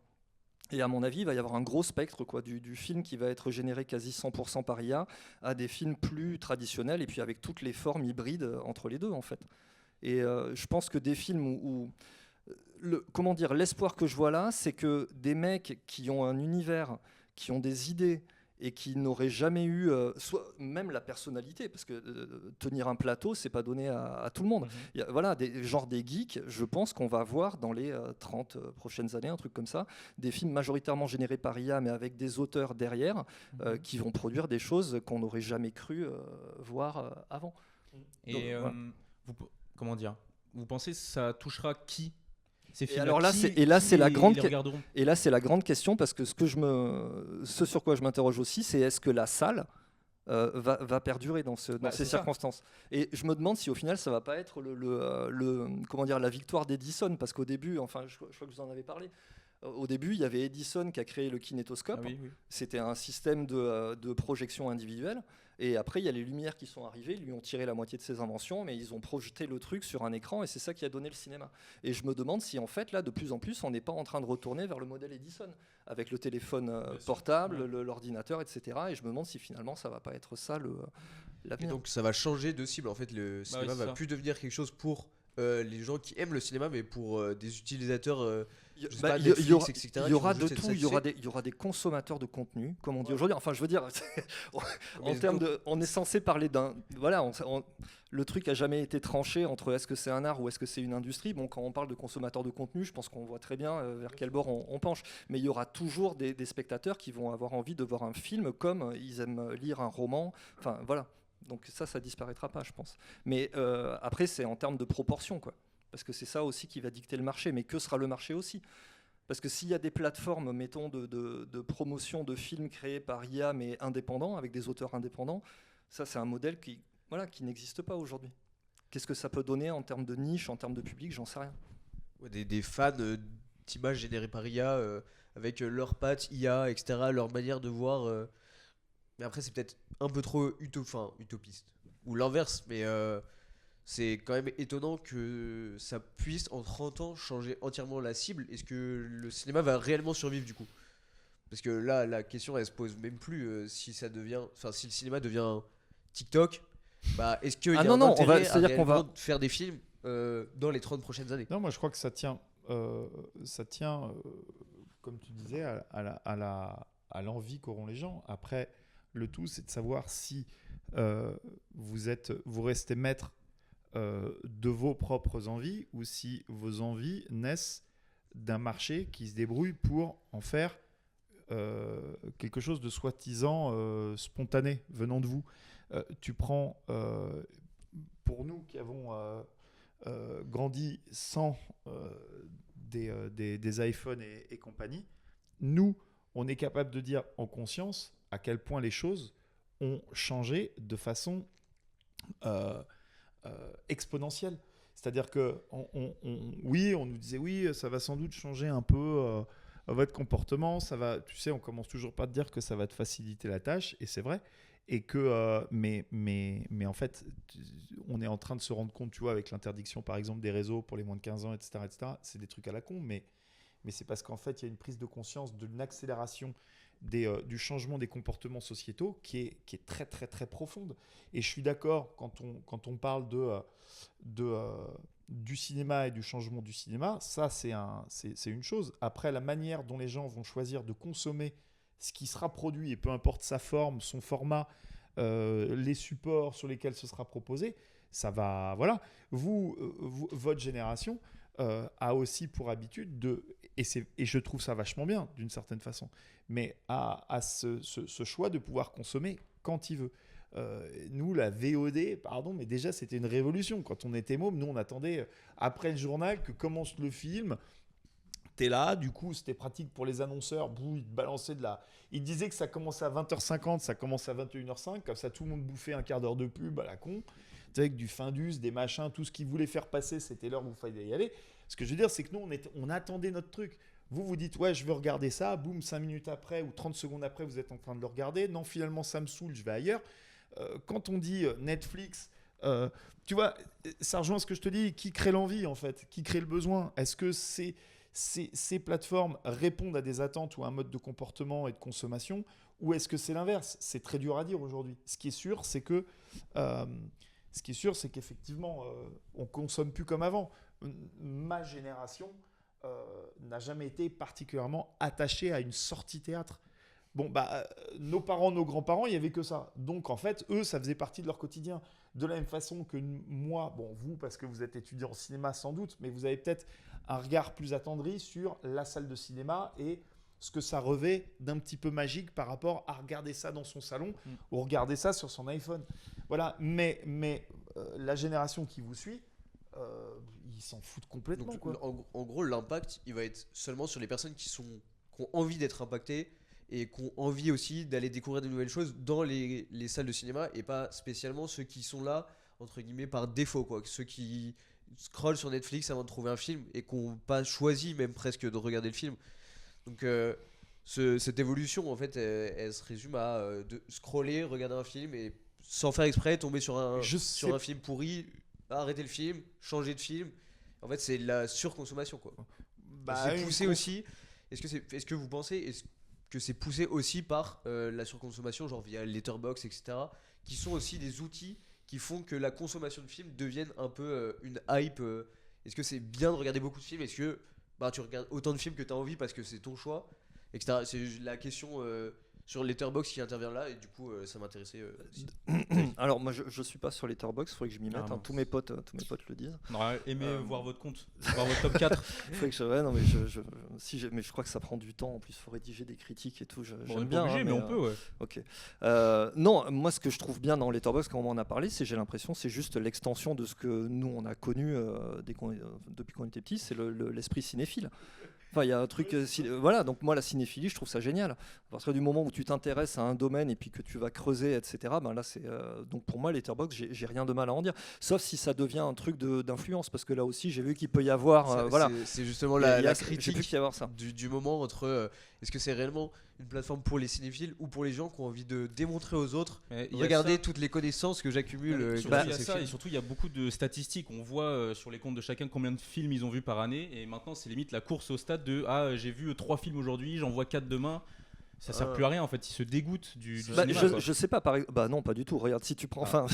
Et à mon avis, il va y avoir un gros spectre, quoi, du film qui va être généré quasi 100% par IA à des films plus traditionnels, et puis avec toutes les formes hybrides entre les deux, en fait. Et je pense que des films où l'espoir que je vois là, c'est que des mecs qui ont un univers, qui ont des idées et qui n'auraient jamais eu, soit même la personnalité, parce que tenir un plateau, c'est pas donné à tout le monde. Il y a, voilà, des geeks, je pense qu'on va voir dans les 30 prochaines années, un truc comme ça, des films majoritairement générés par IA, mais avec des auteurs derrière, qui vont produire des choses qu'on n'aurait jamais cru voir avant. Et Donc, voilà. comment dire, vous pensez que ça touchera qui ces Et films alors là, qui, c'est la qui grande les regarderont? Et là, c'est la grande question, parce que ce sur quoi je m'interroge aussi, c'est est-ce que la salle va perdurer dans ces c'est ça. circonstances. Et je me demande si au final, ça va pas être comment dire, la victoire d'Edison, parce qu'au début, enfin, je crois que vous en avez parlé. Au début, il y avait Edison qui a créé le kinétoscope. Ah oui, oui. C'était un système de projection individuelle. Et après, il y a les lumières qui sont arrivées, ils lui ont tiré la moitié de ses inventions, mais ils ont projeté le truc sur un écran, et c'est ça qui a donné le cinéma. Et je me demande si, en fait, là, de plus en plus, on n'est pas en train de retourner vers le modèle Edison, avec le téléphone portable, ouais. l'ordinateur, etc. Et je me demande si finalement, ça va pas être ça Et l'avenir. donc ça va changer de cible. En fait, le cinéma ouais, c'est va ça. plus devenir quelque chose pour les gens qui aiment le cinéma, mais pour des utilisateurs. Je sais Bah, pas, il y Netflix, etc., il y qui aura vont de juste tout, être satisfaits. il y aura des consommateurs de contenu, comme on dit Ouais. aujourd'hui. Enfin, je veux dire, en Mais termes donc- de, on est censé parler d'un, voilà, le truc a jamais été tranché entre est-ce que c'est un art ou est-ce que c'est une industrie. Bon, quand on parle de consommateurs de contenu, je pense qu'on voit très bien vers quel bord on penche. Mais il y aura toujours des spectateurs qui vont avoir envie de voir un film comme ils aiment lire un roman. Enfin, voilà. Donc ça disparaîtra pas, je pense. Mais après, c'est en termes de proportion, quoi. Parce que c'est ça aussi qui va dicter le marché. Mais que sera le marché aussi ? Parce que s'il y a des plateformes, mettons, de promotion de films créés par IA, mais indépendants, avec des auteurs indépendants, ça, c'est un modèle qui n'existe pas aujourd'hui. Qu'est-ce que ça peut donner en termes de niche, en termes de public, j'en sais rien. Ouais, des fans d'images générées par IA avec leurs pattes IA, etc., leur manière de voir. Mais après, c'est peut-être un peu trop utopiste. Ou l'inverse, mais c'est quand même étonnant que ça puisse en 30 ans changer entièrement la cible. Est-ce que le cinéma va réellement survivre du coup? Parce que là, la question elle se pose même plus si le cinéma devient TikTok, bah est-ce qu'il y a un intérêt à c'est-à-dire qu'on va. réellement faire des films dans les 30 prochaines années? Non, moi je crois que ça tient, comme tu disais, à l'envie qu'auront les gens. Après, le tout, c'est de savoir si vous restez maître de vos propres envies ou si vos envies naissent d'un marché qui se débrouille pour en faire quelque chose de soi-disant spontané venant de vous. Tu prends, pour nous qui avons grandi sans des iPhones et compagnie, nous, on est capable de dire en conscience à quel point les choses ont changé de façon exponentielle. C'est-à-dire que oui, on nous disait oui, ça va sans doute changer un peu votre comportement. Ça va, tu sais, on commence toujours par te dire que ça va te faciliter la tâche, et c'est vrai. Et que, mais en fait, on est en train de se rendre compte, tu vois, avec l'interdiction, par exemple, des réseaux pour les moins de 15 ans, etc., c'est des trucs à la con, mais c'est parce qu'en fait, il y a une prise de conscience d'une accélération du changement des comportements sociétaux qui est très, très, très profonde. Et je suis d'accord, quand on parle du cinéma et du changement du cinéma, ça, c'est une chose. Après, la manière dont les gens vont choisir de consommer ce qui sera produit, et peu importe sa forme, son format, les supports sur lesquels ce sera proposé, ça va... Voilà. Votre génération a aussi pour habitude et je trouve ça vachement bien, d'une certaine façon, mais a ce choix de pouvoir consommer quand il veut. Nous, la VOD, pardon, mais déjà, c'était une révolution. Quand on était môme, nous, on attendait, après le journal, que commence le film. T'es là, du coup, c'était pratique pour les annonceurs. Ils te balançaient Ils disaient que ça commençait à 20h50, ça commençait à 21h05. Comme ça, tout le monde bouffait un quart d'heure de pub à la con. Tu sais, avec du Findus, des machins, tout ce qu'ils voulaient faire passer, c'était l'heure où il fallait y aller. Ce que je veux dire, c'est que nous, on attendait notre truc. Vous dites, ouais, je veux regarder ça. Boum, 5 minutes après ou 30 secondes après, vous êtes en train de le regarder. Non, finalement, ça me saoule, je vais ailleurs. Quand on dit Netflix, tu vois, ça rejoint ce que je te dis. Qui crée l'envie, en fait? Qui crée le besoin? Est-ce que ces plateformes répondent à des attentes ou à un mode de comportement et de consommation, ou est-ce que c'est l'inverse? C'est très dur à dire aujourd'hui. Ce qui est sûr, c'est qu'effectivement, on consomme plus comme avant. Ma génération n'a jamais été particulièrement attachée à une sortie théâtre. Bon, nos parents, nos grands-parents, il n'y avait que ça. Donc, en fait, eux, ça faisait partie de leur quotidien. De la même façon que moi, bon, vous, parce que vous êtes étudiant en cinéma sans doute, mais vous avez peut-être un regard plus attendri sur la salle de cinéma et ce que ça revêt d'un petit peu magique par rapport à regarder ça dans son salon ou regarder ça sur son iPhone. Voilà, mais la génération qui vous suit, ils s'en foutent complètement. Donc, Quoi. en gros, l'impact, il va être seulement sur les personnes qui ont envie d'être impactées et qui ont envie aussi d'aller découvrir de nouvelles choses dans les salles de cinéma et pas spécialement ceux qui sont là, entre guillemets, par défaut, quoi. Ceux qui scrollent sur Netflix avant de trouver un film et qui n'ont pas choisi même presque de regarder le film. Donc cette évolution, en fait, elle se résume à de scroller, regarder un film et sans faire exprès tomber sur un film pourri, arrêter le film, changer de film. En fait, c'est de la surconsommation, quoi. C'est poussé aussi. Est-ce que vous pensez que c'est poussé aussi par la surconsommation, genre via Letterboxd, etc., qui sont aussi des outils qui font que la consommation de films devienne un peu une hype. Est-ce que c'est bien de regarder beaucoup de films? Est-ce que tu regardes autant de films que tu as envie parce que c'est ton choix, etc. C'est la question sur Letterboxd qui intervient là, et du coup ça m'intéressait. Alors moi je suis pas sur Letterboxd, il faudrait que je m'y mette, tous mes potes le disent. On aurait aimé voir votre compte, voir votre top 4. Faudrait que mais je crois que ça prend du temps, en plus il faut rédiger des critiques et tout, j'aime bien. Obligé, mais on peut, ouais. Ok. Non, moi ce que je trouve bien dans Letterboxd, quand on en a parlé, j'ai l'impression c'est juste l'extension de ce que nous on a connu depuis qu'on était petits, c'est l'esprit cinéphile. Enfin, il y a un truc, voilà, donc moi la cinéphilie, je trouve ça génial. À partir du moment où tu t'intéresses à un domaine et puis que tu vas creuser, etc., là c'est donc pour moi Letterboxd, j'ai rien de mal à en dire, sauf si ça devient un truc d'influence, parce que là aussi j'ai vu qu'il peut y avoir, voilà. C'est justement la j'ai vu critique qu'il y avoir ça. du moment entre est-ce que c'est réellement une plateforme pour les cinéphiles ou pour les gens qui ont envie de démontrer aux autres, regardez toutes les connaissances que j'accumule. Il y a ça, et surtout il y a beaucoup de statistiques. On voit sur les comptes de chacun combien de films ils ont vu par année, et maintenant c'est limite la course au stade de j'ai vu 3 films aujourd'hui, j'en vois 4 demain. Ça sert plus à rien en fait, ils se dégoûtent du cinéma. Je sais pas, non pas du tout. Regarde, si tu prends,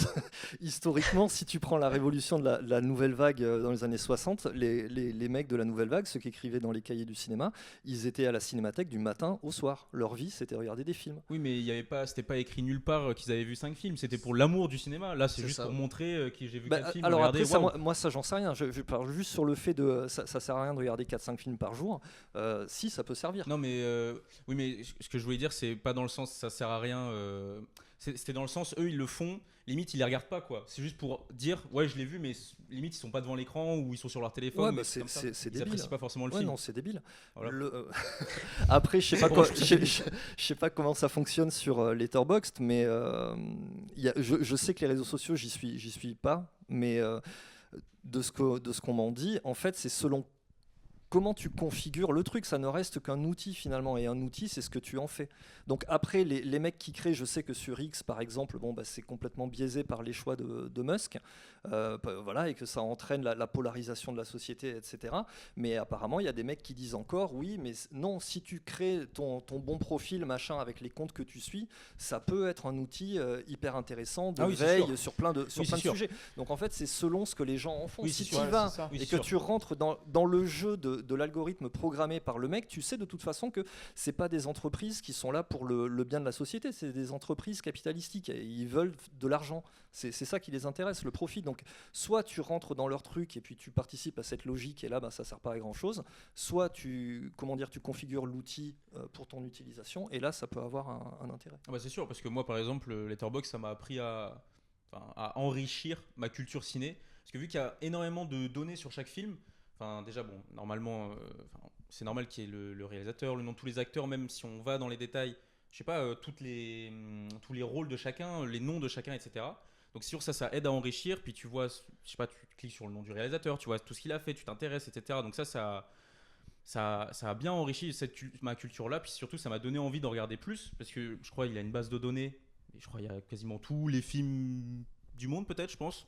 historiquement, si tu prends la révolution de la nouvelle vague dans les années 60, les mecs de la nouvelle vague, ceux qui écrivaient dans les cahiers du cinéma, ils étaient à la cinémathèque du matin au soir. Leur vie, c'était regarder des films. Oui, mais c'était pas écrit nulle part qu'ils avaient vu 5 films, c'était pour l'amour du cinéma. Là, c'est juste ça. Pour montrer que j'ai vu 4 films. Alors après, moi ça j'en sais rien. Je parle juste sur le fait de ça sert à rien de regarder 4-5 films par jour. Si, ça peut servir. Non, mais oui, mais ce que je voulais dire, c'est pas dans le sens ça sert à rien. C'était dans le sens eux ils le font, limite ils les regardent pas quoi. C'est juste pour dire ouais je l'ai vu, mais limite ils sont pas devant l'écran ou ils sont sur leur téléphone. Ouais, c'est débile. Ils apprécient pas forcément le film. Non, c'est débile. Voilà. Après je sais pas comment ça fonctionne sur Letterboxd, mais je sais que les réseaux sociaux j'y suis pas, mais de ce qu'on m'en dit, en fait c'est selon comment tu configures le truc, ça ne reste qu'un outil finalement, et un outil c'est ce que tu en fais. Donc après les mecs qui créent, je sais que sur X par exemple, c'est complètement biaisé par les choix de Musk, voilà, et que ça entraîne la polarisation de la société, etc. Mais apparemment il y a des mecs qui disent encore oui, mais non, si tu crées ton bon profil machin avec les comptes que tu suis, ça peut être un outil hyper intéressant de veille sur plein de sujets. Donc en fait c'est selon ce que les gens en font. Si tu y vas et que tu rentres dans le jeu de l'algorithme programmé par le mec, tu sais de toute façon que c'est pas des entreprises qui sont là pour le bien de la société, c'est des entreprises capitalistiques et ils veulent de l'argent, c'est ça qui les intéresse, le profit. Donc soit tu rentres dans leur truc et puis tu participes à cette logique et là ça sert pas à grand chose, soit tu configures l'outil pour ton utilisation et là ça peut avoir un intérêt. C'est sûr, parce que moi par exemple Letterboxd ça m'a appris à enrichir ma culture ciné, parce que vu qu'il y a énormément de données sur chaque film. Déjà, normalement, c'est normal qu'il y ait le réalisateur, le nom de tous les acteurs, même si on va dans les détails, je sais pas, tous les rôles de chacun, les noms de chacun, etc. Donc, c'est sûr, ça aide à enrichir. Puis tu vois, je sais pas, tu cliques sur le nom du réalisateur, tu vois tout ce qu'il a fait, tu t'intéresses, etc. Donc, ça a bien enrichi ma culture-là. Puis surtout, ça m'a donné envie d'en regarder plus, parce que je crois qu'il a une base de données, et je crois qu'il y a quasiment tous les films du monde, peut-être, je pense.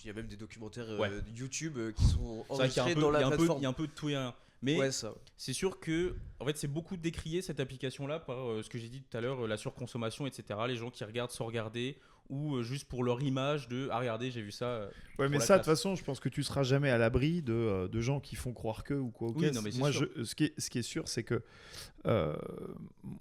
Il y a même des documentaires YouTube qui sont enregistrés dans la plateforme. Il y a un peu de tout et rien. Mais Ouais, ça. c'est sûr que en fait, c'est beaucoup décrié cette application-là par ce que j'ai dit tout à l'heure, la surconsommation, etc. Les gens qui regardent sans regarder ou juste pour leur image de ah regardez j'ai vu ça. Ouais, mais la ça, de toute classe. façon, je pense que tu seras jamais à l'abri de gens qui font croire que ou quoi. Oui, non, mais c'est Moi, sûr. ce qui est sûr, c'est que euh,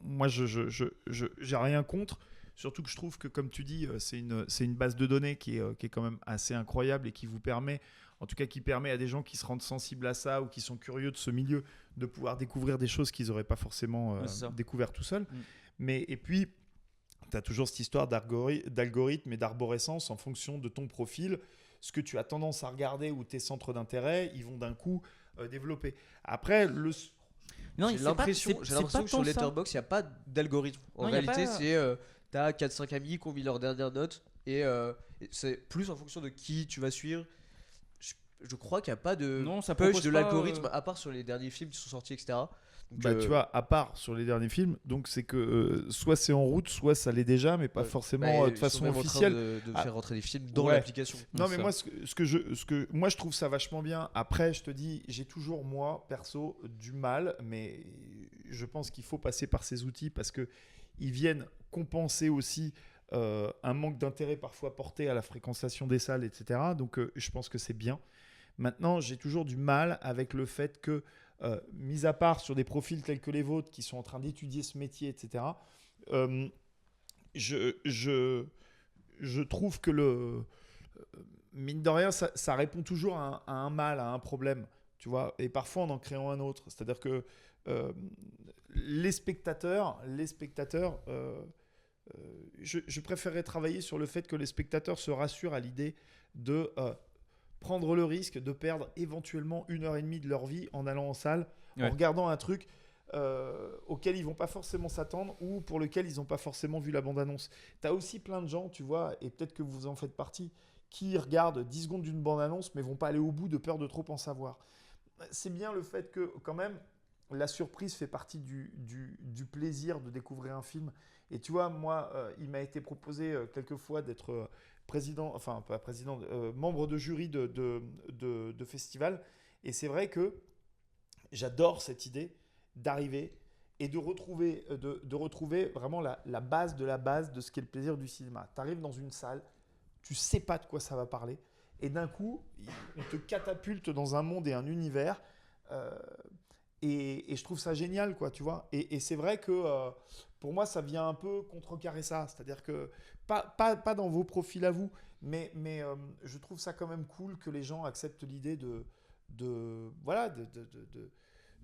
moi, j'ai rien contre. Surtout que je trouve que, comme tu dis, c'est une base de données qui est quand même assez incroyable et qui vous permet, en tout cas, qui permet à des gens qui se rendent sensibles à ça ou qui sont curieux de ce milieu de pouvoir découvrir des choses qu'ils n'auraient pas forcément Ouais, c'est ça. découvert tout seuls. Mm. Mais, et puis, tu as toujours cette histoire d'algorithme et d'arborescence en fonction de ton profil. Ce que tu as tendance à regarder ou tes centres d'intérêt, ils vont d'un coup développer. Après, Non, J'ai l'impression que sur tant ça. Letterboxd, il n'y a pas d'algorithme. En Non, y a réalité, pas- c'est t'as 4-5 amis qui ont mis leur dernière note et c'est plus en fonction de qui tu vas suivre. Je crois qu'il n'y a pas de Non, ça push propose de pas, l'algorithme, à part sur les derniers films qui sont sortis, etc. Donc, tu vois, à part sur les derniers films, donc c'est que soit c'est en route, soit ça l'est déjà, mais pas ouais. forcément Bah, de ils façon sont même en train officielle. de Ah. faire rentrer des films dans Ouais. l'application. Non, C'est mais ça. moi, moi, je trouve ça vachement bien. Après, je te dis, j'ai toujours, moi, perso, du mal, mais je pense qu'il faut passer par ces outils parce que ils viennent compenser aussi un manque d'intérêt parfois porté à la fréquentation des salles, etc. Donc, je pense que c'est bien. Maintenant, j'ai toujours du mal avec le fait que, mis à part sur des profils tels que les vôtres qui sont en train d'étudier ce métier, etc., euh, je trouve que mine de rien, ça répond toujours à un mal, à un problème, tu vois, et parfois en créant un autre. C'est-à-dire que euh, les spectateurs, je préférerais travailler sur le fait que les spectateurs se rassurent à l'idée de prendre le risque de perdre éventuellement 1 heure et demie de leur vie en allant en salle, Ouais. en regardant un truc auquel ils vont pas forcément s'attendre ou pour lequel ils n'ont pas forcément vu la bande-annonce. Tu as aussi plein de gens, tu vois, et peut-être que vous en faites partie, qui regardent 10 secondes d'une bande-annonce mais vont pas aller au bout de peur de trop en savoir. C'est bien le fait que quand même la surprise fait partie du plaisir de découvrir un film. Et tu vois, moi, il m'a été proposé quelquefois d'être président, enfin pas président, membre de jury de festival. Et c'est vrai que j'adore cette idée d'arriver et de retrouver vraiment la base de la base de ce qu'est le plaisir du cinéma. Tu arrives dans une salle, tu sais pas de quoi ça va parler, et d'un coup, on te catapulte dans un monde et un univers. euh, et je trouve ça génial, quoi, tu vois. Et c'est vrai que pour moi, ça vient un peu contrecarrer ça. C'est-à-dire que, pas dans vos profils à vous, mais je trouve ça quand même cool que les gens acceptent l'idée voilà,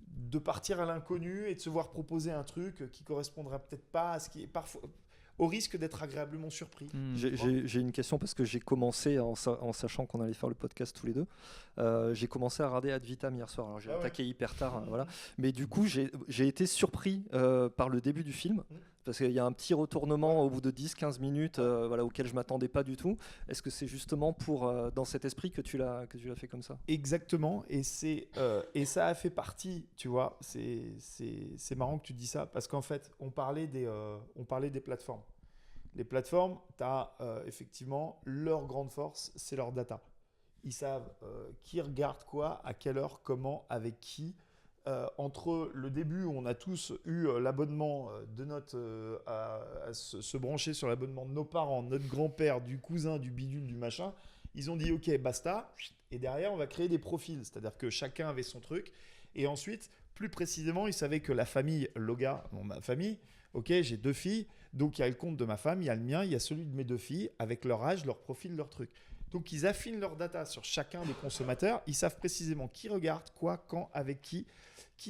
de partir à l'inconnu et de se voir proposer un truc qui correspondra peut-être pas à ce qui est parfois, au risque d'être agréablement surpris. Hmm. J'ai une question parce que j'ai commencé, en sachant qu'on allait faire le podcast tous les deux, j'ai commencé à regarder Ad Vitam hier soir. Alors j'ai Ah ouais. attaqué hyper tard, voilà. Mais du coup, j'ai été surpris par le début du film, parce qu'il y a un petit retournement au bout de 10-15 minutes voilà, auquel je ne m'attendais pas du tout. Est-ce que c'est justement dans cet esprit que tu l'as fait comme ça? Exactement, et ça a fait partie, tu vois, c'est marrant que tu dis ça, parce qu'en fait, on parlait des plateformes. Les plateformes, tu as effectivement leur grande force, c'est leur data. Ils savent qui regarde quoi, à quelle heure, comment, avec qui. Entre le début où on a tous eu l'abonnement à se brancher sur l'abonnement de nos parents, notre grand-père, du cousin, du bidule, du machin, ils ont dit ok, basta, et derrière on va créer des profils, c'est-à-dire que chacun avait son truc, et ensuite, plus précisément, ils savaient que la famille Loga, ma famille, ok, j'ai 2 filles, donc il y a le compte de ma femme, il y a le mien, il y a celui de mes 2 filles, avec leur âge, leur profil, leur truc. Donc ils affinent leur data sur chacun des consommateurs, ils savent précisément qui regarde, quoi, quand, avec qui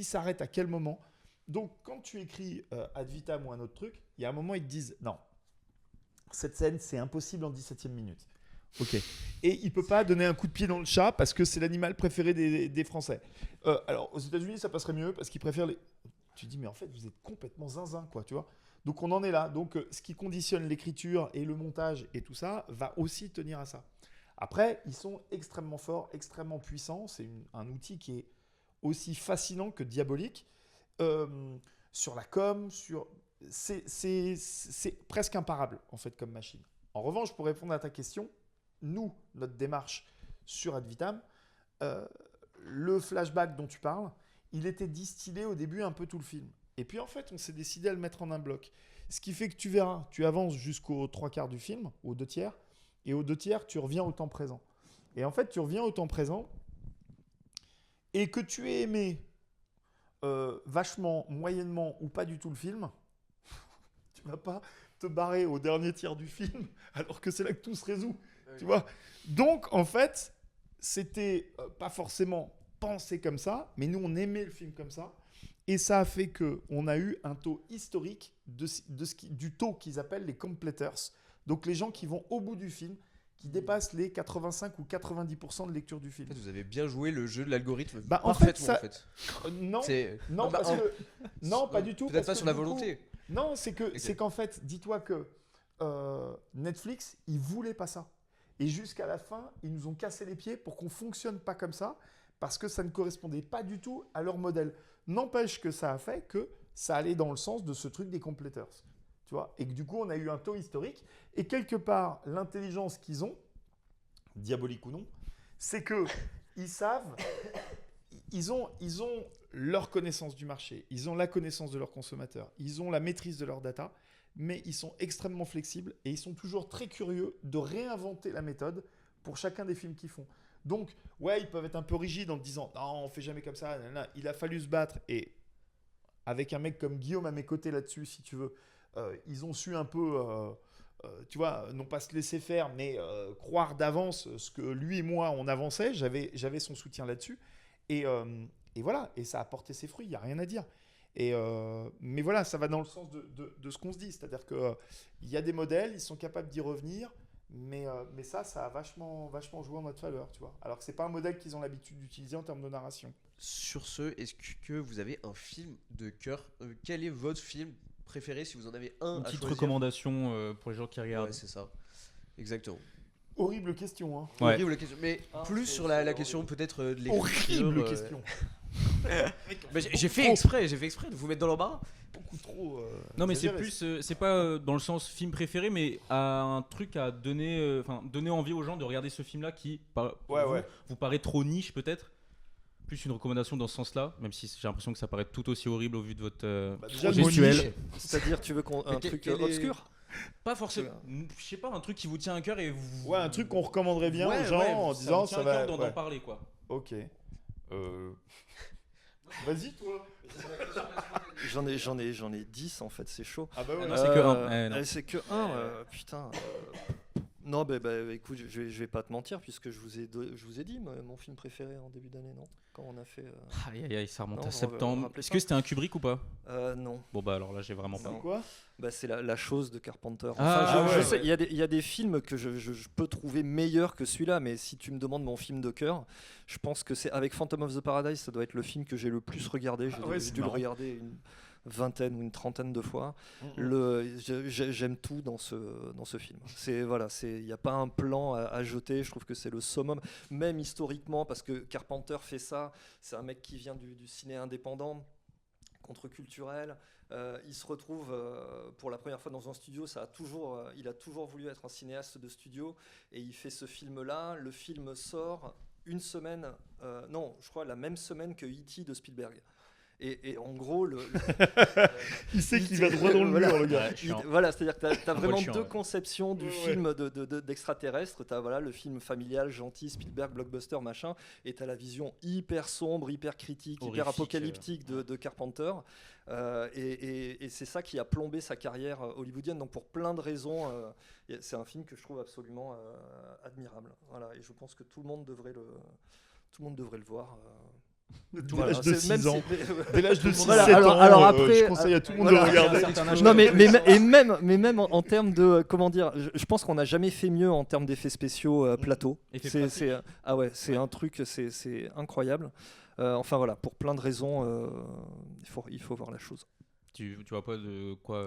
s'arrête à quel moment. Donc quand tu écris Ad Vitam ou un autre truc, il y a un moment ils te disent non, cette scène c'est impossible en 17e minute. Ok. Et il peut pas donner un coup de pied dans le chat parce que c'est l'animal préféré des Français. Alors aux États-Unis ça passerait mieux parce qu'ils préfèrent les. Tu dis mais en fait vous êtes complètement zinzin quoi, tu vois. Donc on en est là. Donc ce qui conditionne l'écriture et le montage et tout ça va aussi tenir à ça. Après ils sont extrêmement forts, extrêmement puissants. C'est un outil qui est aussi fascinant que diabolique sur la com, c'est presque imparable en fait comme machine. En revanche, pour répondre à ta question, nous, notre démarche sur Ad Vitam, le flashback dont tu parles, il était distillé au début un peu tout le film. Et puis en fait, on s'est décidé à le mettre en un bloc. Ce qui fait que tu verras, tu avances jusqu'aux 3/4 du film, aux 2/3, et aux 2/3, tu reviens au temps présent. Et en fait, tu reviens au temps présent, et que tu aies aimé vachement, moyennement ou pas du tout le film, tu vas pas te barrer au dernier tiers du film, alors que c'est là que tout se résout. Tu vois ? Donc, en fait, c'était pas forcément pensé comme ça, mais nous, on aimait le film comme ça. Et ça a fait qu'on a eu un taux historique du taux qu'ils appellent les completers. Donc, les gens qui vont au bout du film, qui dépassent les 85 ou 90% de lecture du film. En fait, vous avez bien joué le jeu de l'algorithme Bah, en fait, parfaitement, ça- en fait. Non, C'est- non, bah, parce que... non, pas du tout. Peut-être parce pas que sur la du coup- volonté. Non, c'est Ok. qu'en fait, dis-toi que Netflix, ils voulaient pas ça. Et jusqu'à la fin, ils nous ont cassé les pieds pour qu'on fonctionne pas comme ça, parce que ça ne correspondait pas du tout à leur modèle. N'empêche que ça a fait que ça allait dans le sens de ce truc des completers. Tu vois ? Et que du coup, on a eu un taux historique. Et quelque part, l'intelligence qu'ils ont, diabolique ou non, c'est que ils savent, ils ont leur connaissance du marché, ils ont la connaissance de leurs consommateurs, ils ont la maîtrise de leurs data, mais ils sont extrêmement flexibles et ils sont toujours très curieux de réinventer la méthode pour chacun des films qu'ils font. Donc, ouais, ils peuvent être un peu rigides en te disant non, on fait jamais comme ça, nanana. Il a fallu se battre, et avec un mec comme Guillaume à mes côtés là-dessus, si tu veux, ils ont su un peu, tu vois, non pas se laisser faire, mais croire d'avance ce que lui et moi on avançait. J'avais son soutien là-dessus, et voilà, et ça a porté ses fruits, il n'y a rien à dire. Mais voilà, ça va dans le sens de ce qu'on se dit, c'est-à-dire qu'il y a des modèles, ils sont capables d'y revenir, mais ça a vachement joué en notre faveur, tu vois. Alors que c'est pas un modèle qu'ils ont l'habitude d'utiliser en termes de narration. Sur ce, est-ce que vous avez un film de cœur Quel est votre film préféré si vous en avez un Une à petite choisir? recommandation pour les gens qui regardent. Ouais, c'est ça. Exactement. Horrible question, hein. Ouais. Horrible question. Mais plus c'est- sur la c'est question horrible. peut-être de l'écriture. Horrible question. Mais j'ai fait exprès de vous mettre dans l'embarras. Beaucoup trop. Non, mais c'est exagéré. plus, c'est pas dans le sens film préféré, mais un truc à donner, donner envie aux gens de regarder ce film-là qui, pour Ouais, vous, ouais. vous paraît trop niche peut-être. Plus une recommandation dans ce sens-là, même si j'ai l'impression que ça paraît tout aussi horrible au vu de votre Bah, déjà, projet le mot gestuel. niche. C'est-à-dire, tu veux un Mais truc quel est- obscur? Pas forcément. Je sais pas, un truc qui vous tient à cœur et vous. Ouais, un truc qu'on recommanderait bien Ouais, aux gens ouais, en ça disant me tient ça à cœur va. d'en Ouais. parler quoi. Ok. Vas-y, toi. J'en ai 10 en fait, c'est chaud. Ah bah ouais. non, c'est que un. Eh, non. C'est que un, putain. Non, bah, écoute, je vais pas te mentir, puisque je vous ai dit mon film préféré en début d'année, non? Quand on a fait. Aïe aïe aïe, ça remonte Non, à on septembre. rappelait Est-ce pas. que c'était un Kubrick ou pas? Non. Bon bah alors là j'ai vraiment pas. C'est quoi? Bah, c'est la chose de Carpenter. Ah, ouais. Je sais, il y a des films que je peux trouver meilleurs que celui-là, mais si tu me demandes mon film de cœur, je pense que c'est avec Phantom of the Paradise, ça doit être le film que j'ai le plus regardé. Ah ouais, J'ai c'est dû le marrant. regarder une vingtaine ou une trentaine de fois. Mhm. J'aime tout dans ce film. Il n'y a pas un plan à jeter. Je trouve que c'est le summum, même historiquement, parce que Carpenter fait ça. C'est un mec qui vient du ciné indépendant, contre-culturel. Il se retrouve pour la première fois dans un studio. Il a toujours voulu être un cinéaste de studio, et il fait ce film-là. Le film sort une semaine, non, je crois la même semaine que E.T. de Spielberg. Et en gros, Il sait qu'il va droit dans le Voilà. mur, le gars. Ouais, chiant. voilà, c'est-à-dire que tu as Un peu vraiment chiant, deux ouais. conceptions du Ouais, film d'extraterrestre. Tu as le film familial, gentil, Spielberg, blockbuster, machin, et tu as la vision hyper sombre, hyper critique, Horrifique, hyper apocalyptique de Carpenter. Et c'est ça qui a plombé sa carrière hollywoodienne. Donc pour plein de raisons, c'est un film que je trouve absolument admirable. Voilà, et je pense que tout le monde devrait le voir. Dès Voilà, l'âge de c'est- même 6 ans. si- Dès l'âge de 6-7 Voilà, ans, alors après, je conseille à tout le monde voilà. de regarder. À un certain âge, Non, ouais. même en termes de, comment dire, je pense qu'on n'a jamais fait mieux en termes d'effets spéciaux plateau. Effets C'est un truc, c'est incroyable. Enfin voilà, pour plein de raisons, il faut voir la chose. Tu vois pas de quoi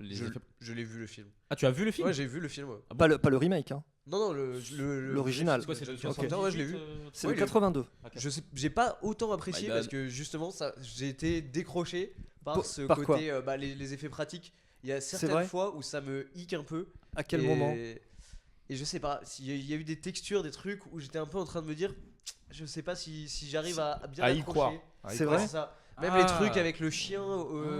les Je, effets. je l'ai vu le film. Ah tu as vu le film? Ouais, j'ai vu le film. Ouais. Ah bon Pas le remake, hein. Non, L'original. C'est quoi, c'est le Ok. 78, Ouais, je l'ai vu. C'est Ouais, le il est- 82. Je sais, j'ai pas autant apprécié My bad. parce que justement, j'ai été décroché par ce Par quoi côté, les effets pratiques. Il y a vrai certaines fois où ça me hic un peu. À quel et- moment Et je sais pas, il y a eu des textures, des trucs où j'étais un peu en train de me dire, je sais pas si j'arrive à bien À y accrocher. croire. C'est vrai. C'est ça. Même Ah. les trucs avec le chien.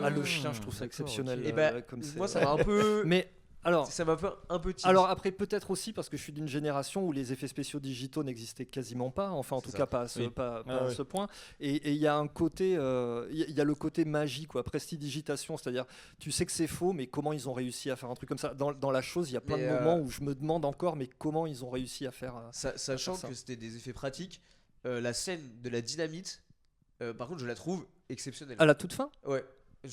Ah, le chien, je trouve ça d'accord, exceptionnel. ok. Et bah, comme c'est. moi, ça m'a un peu. Mais alors, Ça m'a fait un peu tilt. alors après, peut-être aussi parce que je suis d'une génération où les effets spéciaux digitaux n'existaient quasiment pas, enfin en C'est tout ça. cas pas à ce, Oui. pas Ah à ouais. ce point. Et il y a un côté, il y a le côté magie, quoi, prestidigitation, c'est-à-dire tu sais que c'est faux, mais comment ils ont réussi à faire un truc comme ça dans la chose, il y a plein Mais, de moments où je me demande encore, mais comment ils ont réussi à faire. Sachant ça. que c'était des effets pratiques, la scène de la dynamite, par contre, je la trouve exceptionnelle. À la toute fin. Ouais.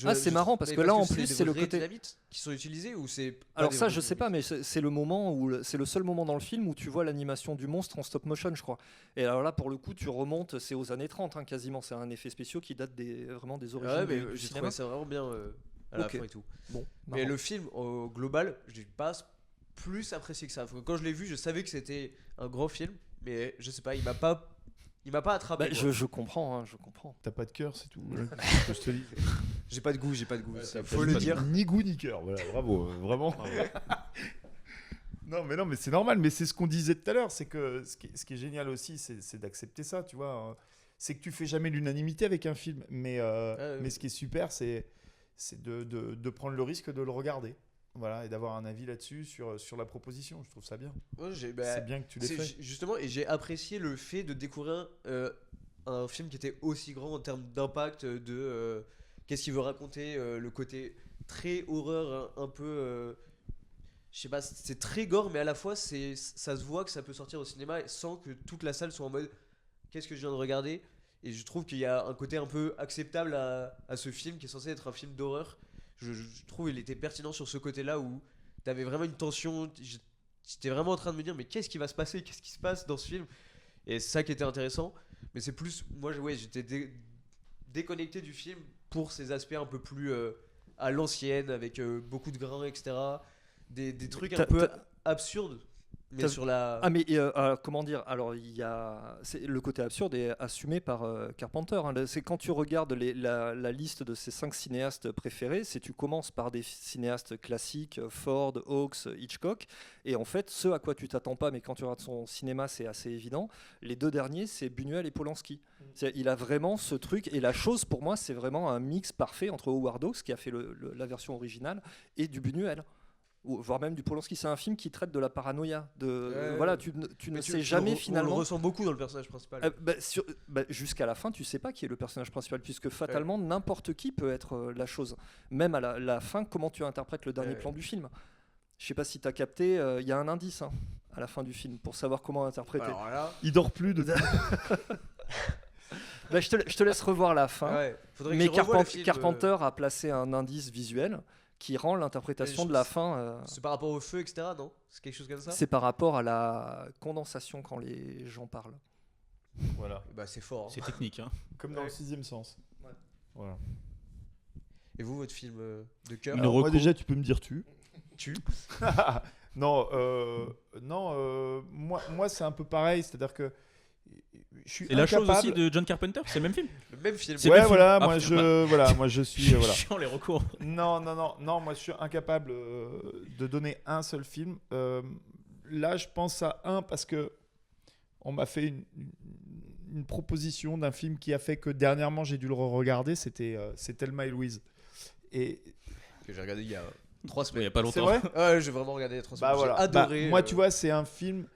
Ah, c'est marrant, parce mais que là, en c'est plus, des c'est le vraies côté- dynamites qui sont utilisées ou c'est pas Alors des ça, vraies je sais pas, dynamites mais c'est le moment où c'est le seul moment dans le film où tu vois l'animation du monstre en stop motion, je crois. Et alors là, pour le coup, tu remontes, c'est aux années 30, hein, quasiment. C'est un effet spéciaux qui date vraiment des origines Ouais, mais du j'ai cinéma. trouvé ça vraiment bien à la Ok. fin et tout. Bon, Mais marrant. le film, au global, je l'ai pas plus apprécié que ça. Quand je l'ai vu, je savais que c'était un grand film, mais je sais pas, il m'a pas attrapé. Bah, quoi. je comprends, hein, je comprends. T'as pas de cœur, c'est tout. Que je te dis. J'ai pas de goût, T'as faut pas le de- dire. Ni goût ni cœur. Voilà, bravo. Vraiment. Non, mais c'est normal. Mais c'est ce qu'on disait tout à l'heure. C'est que ce qui est génial aussi, c'est d'accepter ça, tu vois. C'est que tu fais jamais l'unanimité avec un film. Mais ce qui est super, c'est de prendre le risque de le regarder. Voilà, et d'avoir un avis là-dessus sur la proposition. Je trouve ça bien. Ouais, C'est bien que tu l'aies fait. justement, et j'ai apprécié le fait de découvrir un film qui était aussi grand en termes d'impact, de qu'est-ce qu'il veut raconter, le côté très horreur, un peu. Je sais pas, c'est très gore, mais à la fois, ça se voit que ça peut sortir au cinéma sans que toute la salle soit en mode qu'est-ce que je viens de regarder. Et je trouve qu'il y a un côté un peu acceptable à ce film qui est censé être un film d'horreur. Je trouve il était pertinent sur ce côté-là où t'avais vraiment une tension. J'étais vraiment en train de me dire, mais qu'est-ce qui va se passer? Qu'est-ce qui se passe dans ce film? Et c'est ça qui était intéressant. Mais c'est plus. Moi, j'étais déconnecté du film pour ces aspects un peu plus à l'ancienne, avec beaucoup de grains, etc. Des trucs un peu absurdes. Mais t'as- sur la. Ah mais comment dire, alors le côté absurde est assumé par Carpenter, hein. C'est quand tu regardes la liste de ses 5 cinéastes préférés, c'est tu commences par des cinéastes classiques, Ford, Hawks, Hitchcock, et en fait ce à quoi tu t'attends pas, mais quand tu regardes son cinéma c'est assez évident, les 2 derniers c'est Buñuel et Polanski. Il a vraiment ce truc, et la chose pour moi c'est vraiment un mix parfait entre Howard Hawks qui a fait la version originale et du Buñuel. Voire même du Polanski. C'est un film qui traite de la paranoïa. Voilà, tu ne Mais sais jamais On finalement. le ressent beaucoup dans le personnage principal. Jusqu'à la fin, tu sais pas qui est le personnage principal, puisque fatalement n'importe qui peut être la chose. Même à la fin, comment tu interprètes le dernier plan du film. Je sais pas si tu as capté, il y a un indice à la fin du film pour savoir comment interpréter. Alors là. Il dort plus de. Je te laisse revoir la fin. Ouais, faudrait que Mais je revoie le film, Carpenter a placé un indice visuel qui rend l'interprétation de la fin. C'est par rapport au feu, etc. Non? C'est quelque chose comme ça? C'est par rapport à la condensation quand les gens parlent. Voilà. Bah, c'est fort. Hein. C'est technique, hein. Comme dans le 6e sens. Ouais. Voilà. Et vous, votre film de cœur? Une Alors, moi reco. déjà, tu peux me dire tu. Tu? Non, moi c'est un peu pareil, c'est-à-dire que je suis Et la chose incapable. aussi de John Carpenter, c'est le même film. Le même film. C'est le Ouais, même film. voilà, Ah, moi putain, moi je suis voilà. Chiant les recours. Non, moi je suis incapable de donner un seul film. Là, je pense à un parce que on m'a fait une proposition d'un film qui a fait que dernièrement j'ai dû le regarder. C'était Thelma et Louise. Et Que j'ai regardé il y a 3 Il semaines. y a pas c'est longtemps. vrai. Ouais, j'ai vraiment regardé les 3 Bah semaines. voilà. J'ai adoré. Moi, tu vois, c'est un film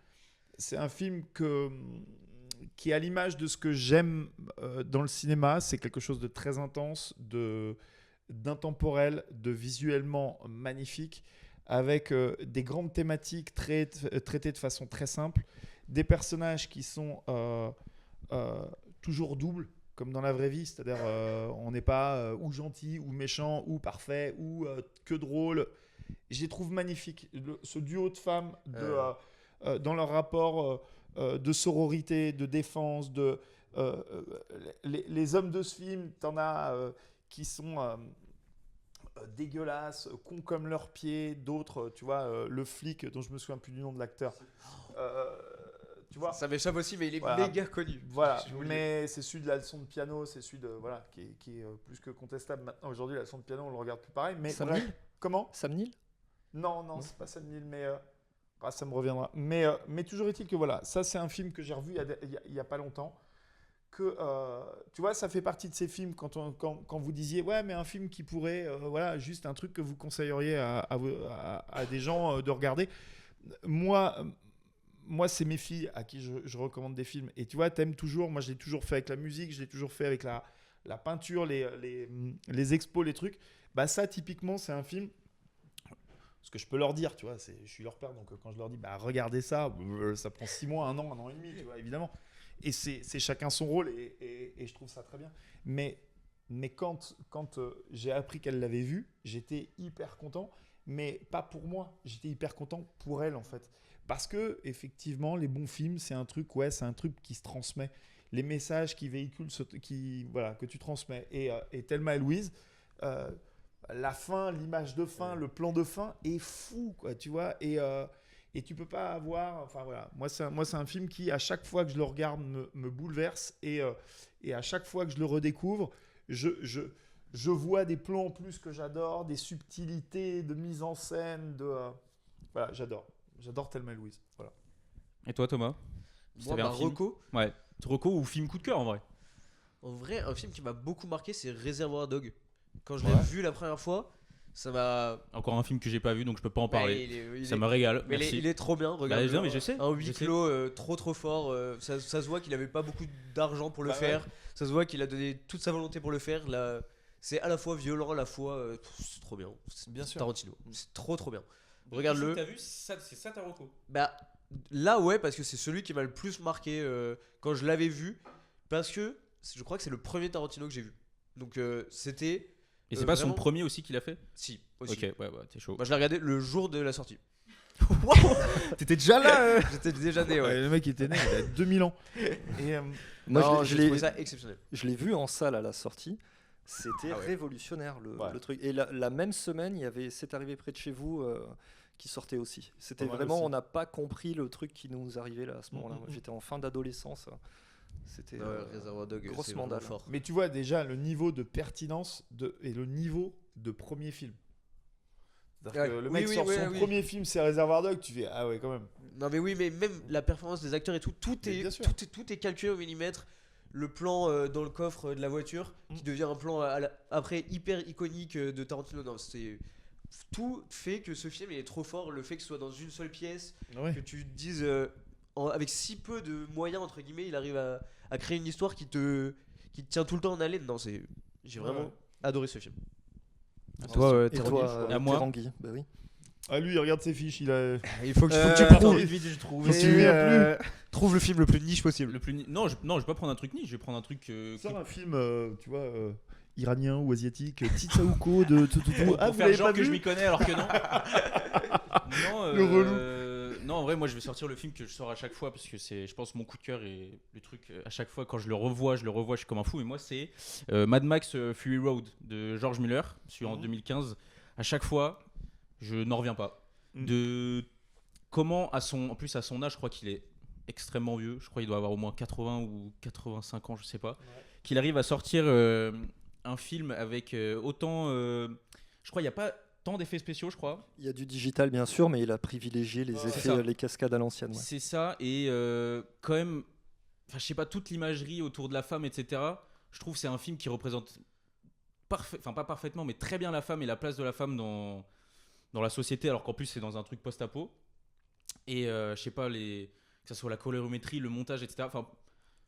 qui est à l'image de ce que j'aime dans le cinéma. C'est quelque chose de très intense, d'intemporel, de visuellement magnifique, avec des grandes thématiques traitées de façon très simple, des personnages qui sont toujours doubles, comme dans la vraie vie, c'est-à-dire on n'est pas ou gentil, ou méchant, ou parfait, ou que drôle. Je les trouve magnifiques. Ce duo de femmes dans leur rapport de sororité, de défense, les hommes de ce film, t'en as qui sont dégueulasses, cons comme leurs pieds, d'autres, tu vois, le flic dont je me souviens plus du nom de l'acteur. Tu vois, Ça m'échappe aussi, mais il est Voilà. méga connu. voilà, Je vous le dis. mais c'est celui de la leçon de piano, c'est celui de voilà qui est plus que contestable maintenant. Aujourd'hui, la leçon de piano, on le regarde plus pareil. Mais Sam bref, Neill comment? Sam Neill Non, c'est pas Sam Neill, mais ça me reviendra. Mais toujours est-il que voilà, ça c'est un film que j'ai revu il y a pas longtemps. Que tu vois, ça fait partie de ces films quand vous disiez ouais, mais un film qui pourrait, voilà, juste un truc que vous conseilleriez à des gens de regarder. Moi, c'est mes filles à qui je recommande des films. Et tu vois, t'aimes toujours. Moi, je l'ai toujours fait avec la musique, je l'ai toujours fait avec la peinture, les expos, les trucs. Bah ça, typiquement, c'est un film. Ce que je peux leur dire, tu vois, je suis leur père, donc quand je leur dis, bah regardez ça, ça prend 6 mois, 1 an et demi, tu vois, évidemment. Et c'est chacun son rôle, et je trouve ça très bien. Mais quand j'ai appris qu'elle l'avait vu, j'étais hyper content, mais pas pour moi, j'étais hyper content pour elle en fait. Parce que effectivement, les bons films, c'est un truc qui se transmet. Les messages qui véhiculent, que tu transmets. Et Thelma et Louise, la fin, l'image de fin, le plan de fin est fou, quoi, tu vois. Et tu peux pas avoir. Enfin voilà, moi c'est un film qui, à chaque fois que je le regarde, me bouleverse. Et à chaque fois que je le redécouvre, je vois des plans en plus que j'adore, des subtilités de mise en scène. Voilà, j'adore. J'adore Thelma et Louise. Voilà. Et toi, Thomas? Moi, ma reco. Ouais. Reco ou film coup de cœur en vrai? En vrai, un film qui m'a beaucoup marqué, c'est Reservoir Dogs. Quand je l'ai vu la première fois, ça m'a. Encore un film que j'ai pas vu, donc je peux pas en parler. Ça me régale. Mais merci. il est trop bien. Regarde. Non, mais je sais. Un huis clos trop fort. Ça se voit qu'il avait pas beaucoup d'argent pour le faire. Ouais. Ça se voit qu'il a donné toute sa volonté pour le faire. Là, c'est à la fois violent, à la fois. C'est trop bien. C'est bien sûr. Tarantino. C'est trop bien. Regarde-le. T'as vu, c'est ça ta reco? Bah là ouais, parce que c'est celui qui m'a le plus marqué quand je l'avais vu, parce que je crois que c'est le premier Tarantino que j'ai vu. Donc c'était. Et c'est pas vraiment... son premier aussi qu'il a fait? Si, aussi. Ok, ouais, t'es chaud. Bah je l'ai regardé le jour de la sortie. T'étais déjà là J'étais déjà né, ouais. Le mec était né il y a 2000 ans. Et, moi, j'ai trouvé ça exceptionnel. Je l'ai vu en salle à la sortie. C'était révolutionnaire le truc. Et la même semaine, il y avait C'est arrivé près de chez vous qui sortait aussi. C'était vraiment, on n'a pas compris le truc qui nous arrivait là à ce moment-là. Moi, j'étais en fin d'adolescence. C'était Reservoir Dogs, grosse mandale. fort. Mais tu vois déjà le niveau de pertinence et le niveau de premier film. Que le mec sort son premier film, c'est Reservoir Dogs, tu fais ah ouais quand même. Non mais oui, mais même la performance des acteurs et tout est calculé au millimètre. Le plan dans le coffre de la voiture qui devient un plan après hyper iconique de Tarantino. Non, c'est tout fait que ce film il est trop fort. Le fait que ce soit dans une seule pièce, que tu te dises avec si peu de moyens entre guillemets, il arrive à créer une histoire qui te tient tout le temps en haleine. Non, j'ai vraiment adoré ce film. Toi, à moi. Tanguy, bah oui. Ah lui, il regarde ses fiches, il faut que tu prouves. Trouve le film le plus niche possible. Non, je vais pas prendre un truc niche, je vais prendre un truc. Sors un film, tu vois, iranien ou asiatique, Titsauko de tout. Ah, vous l'avez pas vu ? Que je m'y connais alors que non. Non, le relou. Non, en vrai, moi je vais sortir le film que je sors à chaque fois parce que c'est, je pense, mon coup de cœur et le truc. À chaque fois, quand je le revois, je suis comme un fou. Et moi, c'est Mad Max Fury Road de George Miller, celui en 2015. À chaque fois, je n'en reviens pas. De comment, en plus à son âge, je crois qu'il est extrêmement vieux. Je crois qu'il doit avoir au moins 80 ou 85 ans, je sais pas. Qu'il arrive à sortir un film avec autant. Je crois qu'il n'y a pas tant d'effets spéciaux, je crois. Il y a du digital, bien sûr, mais il a privilégié les effets, les cascades à l'ancienne. Ouais. C'est ça, et quand même, je sais pas, toute l'imagerie autour de la femme, etc. Je trouve que c'est un film qui représente pas parfaitement, mais très bien la femme et la place de la femme dans la société, alors qu'en plus c'est dans un truc post-apo. Et je sais pas, que ce soit la colorimétrie, le montage, etc. Enfin,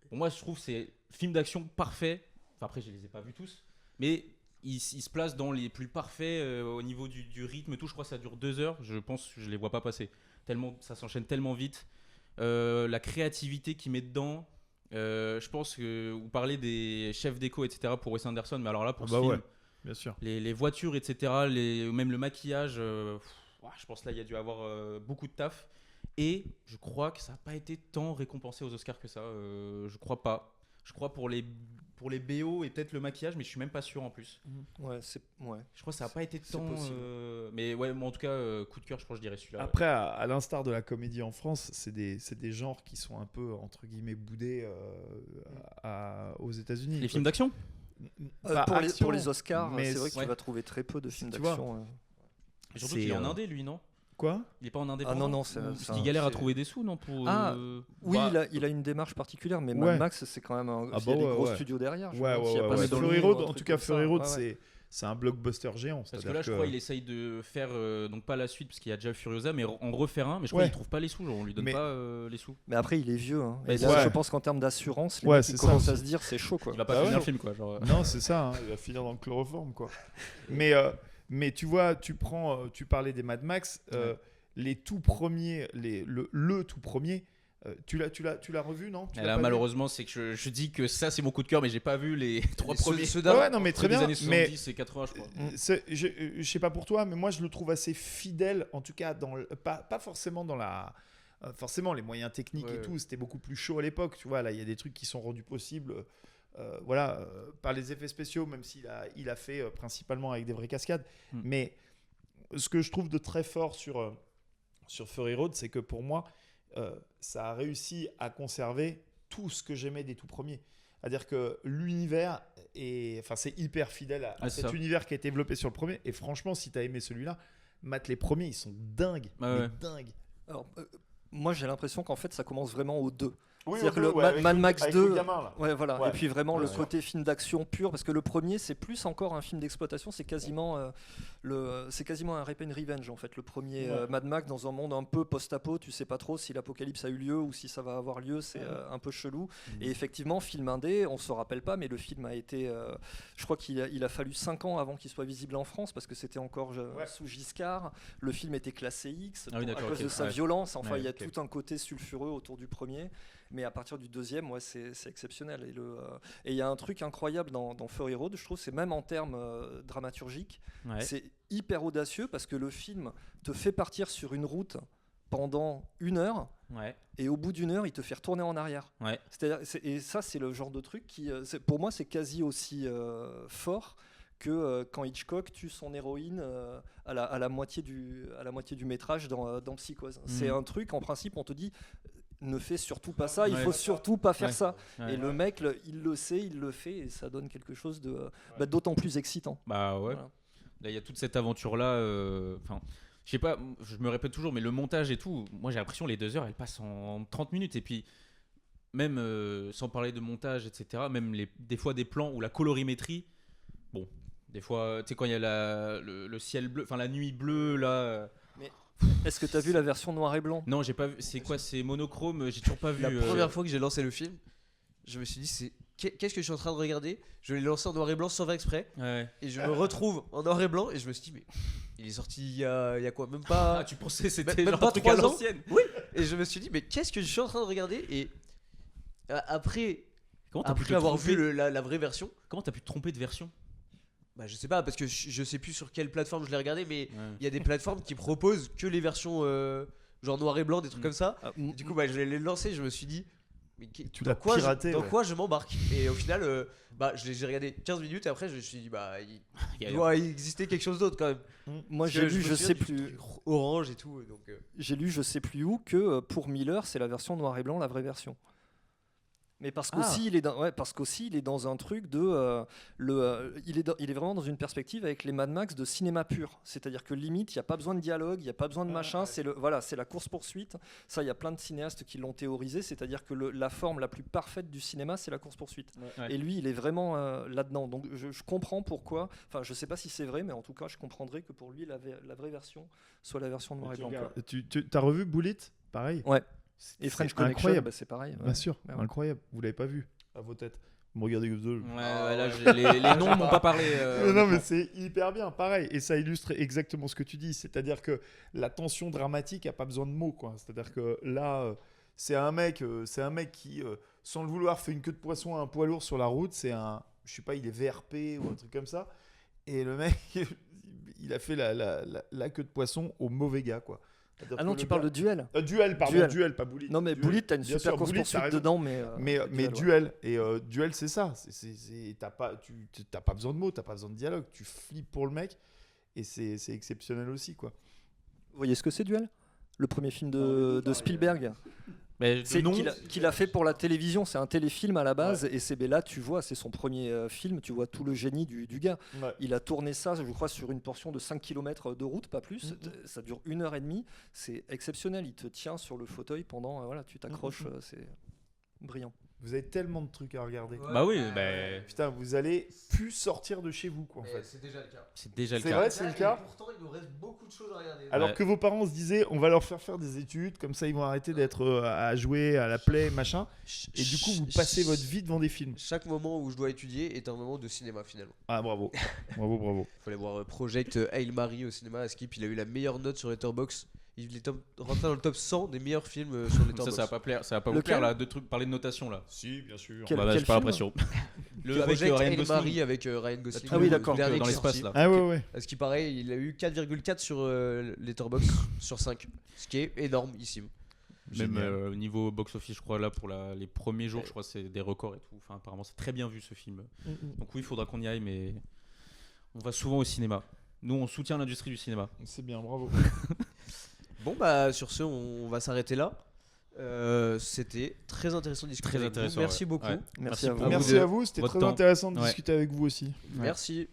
pour moi, je trouve que c'est film d'action parfait. Enfin, après, je les ai pas vus tous, mais il se place dans les plus parfaits au niveau du rythme et tout. Je crois que ça dure 2 heures. Je pense que je les vois pas passer. Tellement, ça s'enchaîne tellement vite. La créativité qu'il met dedans. Je pense que vous parlez des chefs déco, etc. pour Wes Anderson, mais alors là, pour ce film, bien sûr. Les voitures, etc., même le maquillage, je pense là, il y a dû avoir beaucoup de taf. Et je crois que ça n'a pas été tant récompensé aux Oscars que ça. Je crois pas. Je crois pour les BO et peut-être le maquillage, mais je suis même pas sûr en plus. Ouais. Je crois que ça n'a pas été tant. Mais ouais, moi, en tout cas, coup de cœur, je crois que je dirais celui-là. Après, à l'instar de la comédie en France, c'est des genres qui sont un peu entre guillemets boudés aux États-Unis. Les films d'action. Pour les Oscars, c'est vrai que tu vas trouver très peu de films d'action. Surtout qu'il est en Indé, lui, non ? Quoi? Il est pas en indépendant. Ah non, c'est parce qu'il galère à trouver des sous, non pour, Oui, bah, il a une démarche particulière, mais Ouais. Mad Max, c'est quand même Ah il y a bah des ouais, gros ouais. studios derrière. je Ouais, pense. Il y a ouais, pas ouais. de dans le Fury livre, Road, un en truc tout cas, comme ça. Fury Road, Ouais, ouais. c'est un blockbuster géant. Parce que c'est-à-dire là, je crois qu'il essaye de faire, donc pas la suite, parce qu'il y a déjà Furiosa, mais en refaire un. Mais je crois Ouais. qu'il trouve pas les sous, genre, on lui donne Mais- pas les sous. Mais après, il est vieux. Hein. Mais Et c'est là, ça. je pense qu'en termes d'assurance, les Ouais, mecs, c'est ils ça commencent à aussi. se dire c'est chaud, quoi. Il va pas Bah finir ouais. le film, quoi. Genre, Non, c'est ça, hein, il va finir dans le chloroforme, quoi. Mais tu vois, tu parlais des Mad Max, les tout premiers, le tout premier, tu l'as revu, non? Tu Et l'as là, pas vu? malheureusement, c'est que je dis que ça, c'est mon coup de cœur, mais j'ai pas vu les 3 Ceux- premiers. ceux Ouais, d'avant. ouais, non, mais très Ceux des bien. années 70 et 80, je crois. Je sais pas pour toi, mais moi je le trouve assez fidèle, en tout cas pas forcément dans la. Forcément, les moyens techniques et Ouais. tout, c'était beaucoup plus chaud à l'époque. Tu vois, là, il y a des trucs qui sont rendus possibles, par les effets spéciaux, même s'il il a fait principalement avec des vraies cascades. Mm. Mais ce que je trouve de très fort sur Fury Road, c'est que pour moi, ça a réussi à conserver tout ce que j'aimais des tout premiers. C'est-à-dire que l'univers c'est hyper fidèle à Ah, c'est cet ça. univers qui a été développé sur le premier. Et franchement, si tu as aimé celui-là, mate les premiers, ils sont dingues. Ah mais ouais. dingues. Alors, moi, j'ai l'impression qu'en fait, ça commence vraiment au 2. Oui, C'est-à-dire que le Mad Max avec 2, le gamin, là. ouais, voilà. Ouais. Et puis vraiment Bien le sûr. côté film d'action pur, parce que le premier c'est plus encore un film d'exploitation, c'est quasiment un rape and revenge en fait. Le premier Ouais. Mad Max dans un monde un peu post-apo, tu sais pas trop si l'apocalypse a eu lieu ou si ça va avoir lieu, c'est un peu chelou. Et effectivement, film indé, on se rappelle pas, mais le film a été, je crois il a fallu 5 ans avant qu'il soit visible en France parce que c'était encore sous Giscard. Le film était classé X Ah oui, à d'accord, cause ok, de sa ouais. violence. Enfin, Ouais, il y a ok. tout un côté sulfureux autour du premier. Mais à partir du deuxième, ouais, c'est exceptionnel. Et il y a un truc incroyable dans Fury Road, je trouve, c'est même en termes dramaturgiques, Ouais. c'est hyper audacieux parce que le film te fait partir sur une route pendant 1 heure Ouais. et au bout d'1 heure, il te fait retourner en arrière. Ouais. Et ça, c'est le genre de truc qui, pour moi, c'est quasi aussi fort que quand Hitchcock tue son héroïne à la moitié du métrage dans Psychose. C'est un truc, en principe, on te dit ne fais surtout pas ça, il Ouais. faut surtout pas faire Ouais. ça. Ouais. Et le mec, il le sait, il le fait, et ça donne quelque chose de d'autant plus excitant. Bah ouais. Voilà. Là, il y a toute cette aventure-là. Enfin, je sais pas, je me répète toujours, mais le montage et tout, moi j'ai l'impression les 2 heures, elles passent en 30 minutes. Et puis, même sans parler de montage, etc., même des fois des plans où la colorimétrie, bon, des fois, tu sais, quand il y a le ciel bleu, enfin la nuit bleue, là. Est-ce que tu as vu la version noir et blanc? Non, j'ai pas vu. C'est quoi? C'est monochrome? J'ai toujours pas vu. La première fois que j'ai lancé le film, je me suis dit, qu'est-ce que je suis en train de regarder? Je l'ai lancé en noir et blanc sans faire exprès. Ouais. Et je me retrouve en noir et blanc et je me suis dit, mais il est sorti il y a quoi? Même Ah, pas. tu pensais c'était Même genre pas un truc à 3 ans. l'ancienne? Et je me suis dit, mais qu'est-ce que je suis en train de regarder? Et après Comment t'as pu te avoir tromper vu la vraie version, Comment t'as pu te tromper de version? bah, je sais pas, parce que je sais plus sur quelle plateforme je l'ai regardé, mais Ouais. il y a des plateformes qui proposent que les versions genre noir et blanc, des trucs comme ça. Ah, Et du coup, bah, je l'ai lancé, je me suis dit, mais Tu dans l'as quoi piraté, dans ouais. quoi je m'embarque? Et au final, j'ai regardé 15 minutes et après, je me suis dit, bah, il Il y a- doit exister quelque chose d'autre quand même. moi, Parce j'ai que lu, me je souviens sais du plus. truc Orange et tout, donc. J'ai lu, je sais plus où, que pour Miller, c'est la version noir et blanc, la vraie version. Mais parce qu'aussi, il est dans un truc de. Il est vraiment dans une perspective avec les Mad Max de cinéma pur. C'est-à-dire que limite, il n'y a pas besoin de dialogue, il n'y a pas besoin de machin. C'est la course-poursuite. Ça, il y a plein de cinéastes qui l'ont théorisé. C'est-à-dire que la forme la plus parfaite du cinéma, c'est la course-poursuite. Ouais. Et lui, il est vraiment là-dedans. Donc je comprends pourquoi. Enfin, je sais pas si c'est vrai, mais en tout cas, je comprendrais que pour lui, la vraie version soit la version noir et blanc. quoi. Tu as revu Bullet? Pareil. Ouais. C'est Et French Connection, incroyable. bah, c'est pareil. ouais. Bien sûr, Ouais, ouais. incroyable. Vous l'avez pas vu à vos têtes. Vous me regardez comme ça. Ouais, là, les noms m'ont pas parlé. Mais non, mais honnêtement. c'est hyper bien, pareil. Et ça illustre exactement ce que tu dis. C'est-à-dire que la tension dramatique a pas besoin de mots, quoi. C'est-à-dire que là, c'est un mec qui, sans le vouloir, fait une queue de poisson à un poids lourd sur la route. C'est je sais pas, il est VRP ou un truc comme ça. Et le mec, il a fait la queue de poisson au mauvais gars, quoi. C'est-à-dire Ah non, que tu le parles gars- de Duel. Duel, pardon, Duel. Duel, pas Bullet. Non, mais Duel. Bullet, t'as une Bien super sûr, Bullet, course-poursuite t'as raison. dedans, mais Mais Duel, ouais. Duel, et Duel, c'est ça. T'as pas besoin de mots, t'as pas besoin de dialogue. Tu flippes pour le mec, et c'est exceptionnel aussi, quoi. Vous voyez ce que c'est Duel? Le premier film Non, de Spielberg. Mais C'est non, qu'il a fait pour la télévision, c'est un téléfilm à la base, et c'est là tu vois, c'est son premier film, tu vois tout le génie du gars. Ouais. Il a tourné ça, je crois, sur une portion de 5 km de route, pas plus. Ça dure 1h30, c'est exceptionnel. Il te tient sur le fauteuil pendant, voilà, tu t'accroches, c'est brillant. Vous avez tellement de trucs à regarder. Ouais. bah oui, Putain, vous allez plus sortir de chez vous, quoi, en Mais fait. c'est déjà le cas. c'est déjà le C'est cas. vrai, c'est le cas. Et pourtant, il nous reste beaucoup de choses à regarder. Alors Ouais. que vos parents se disaient, on va leur faire des études, comme ça ils vont arrêter d'être à jouer à la play, machin. Et du coup, vous passez votre vie devant des films. Chaque moment où je dois étudier est un moment de cinéma finalement. Ah, bravo. Bravo, bravo. Il fallait voir Project Hail Mary au cinéma à Skip. Il a eu la meilleure note sur Letterboxd. Il est rentré dans le top 100 des meilleurs films sur Letterboxd. Ça va pas plaire, ça va pas vous Lequel plaire là, de trucs parler de notation là. Si, bien sûr. Quel- Bah, j'ai quel pas film l'impression. Le avec Project Ryan Hail Gosling. Mary avec Ryan Gosling. Ah oui, le d'accord, dernier dans qui est l'espace sorti. là. Ah ouais, ouais. À ce qui paraît, il a eu 4,4 sur Letterboxd sur 5. Ce qui est énormissime. Même Génial. au niveau box-office, je crois, là, pour les premiers jours, je crois que c'est des records et tout. Enfin, apparemment, c'est très bien vu ce film. Donc oui, il faudra qu'on y aille, mais on va souvent au cinéma. Nous, on soutient l'industrie du cinéma. C'est bien, bravo. Bon bah sur ce, on va s'arrêter là. C'était très intéressant de discuter Très avec vous. intéressant, Merci ouais. beaucoup. Ouais. Merci à vous. pour Merci de à vous, c'était votre très temps. intéressant de Ouais. discuter avec vous aussi. Merci.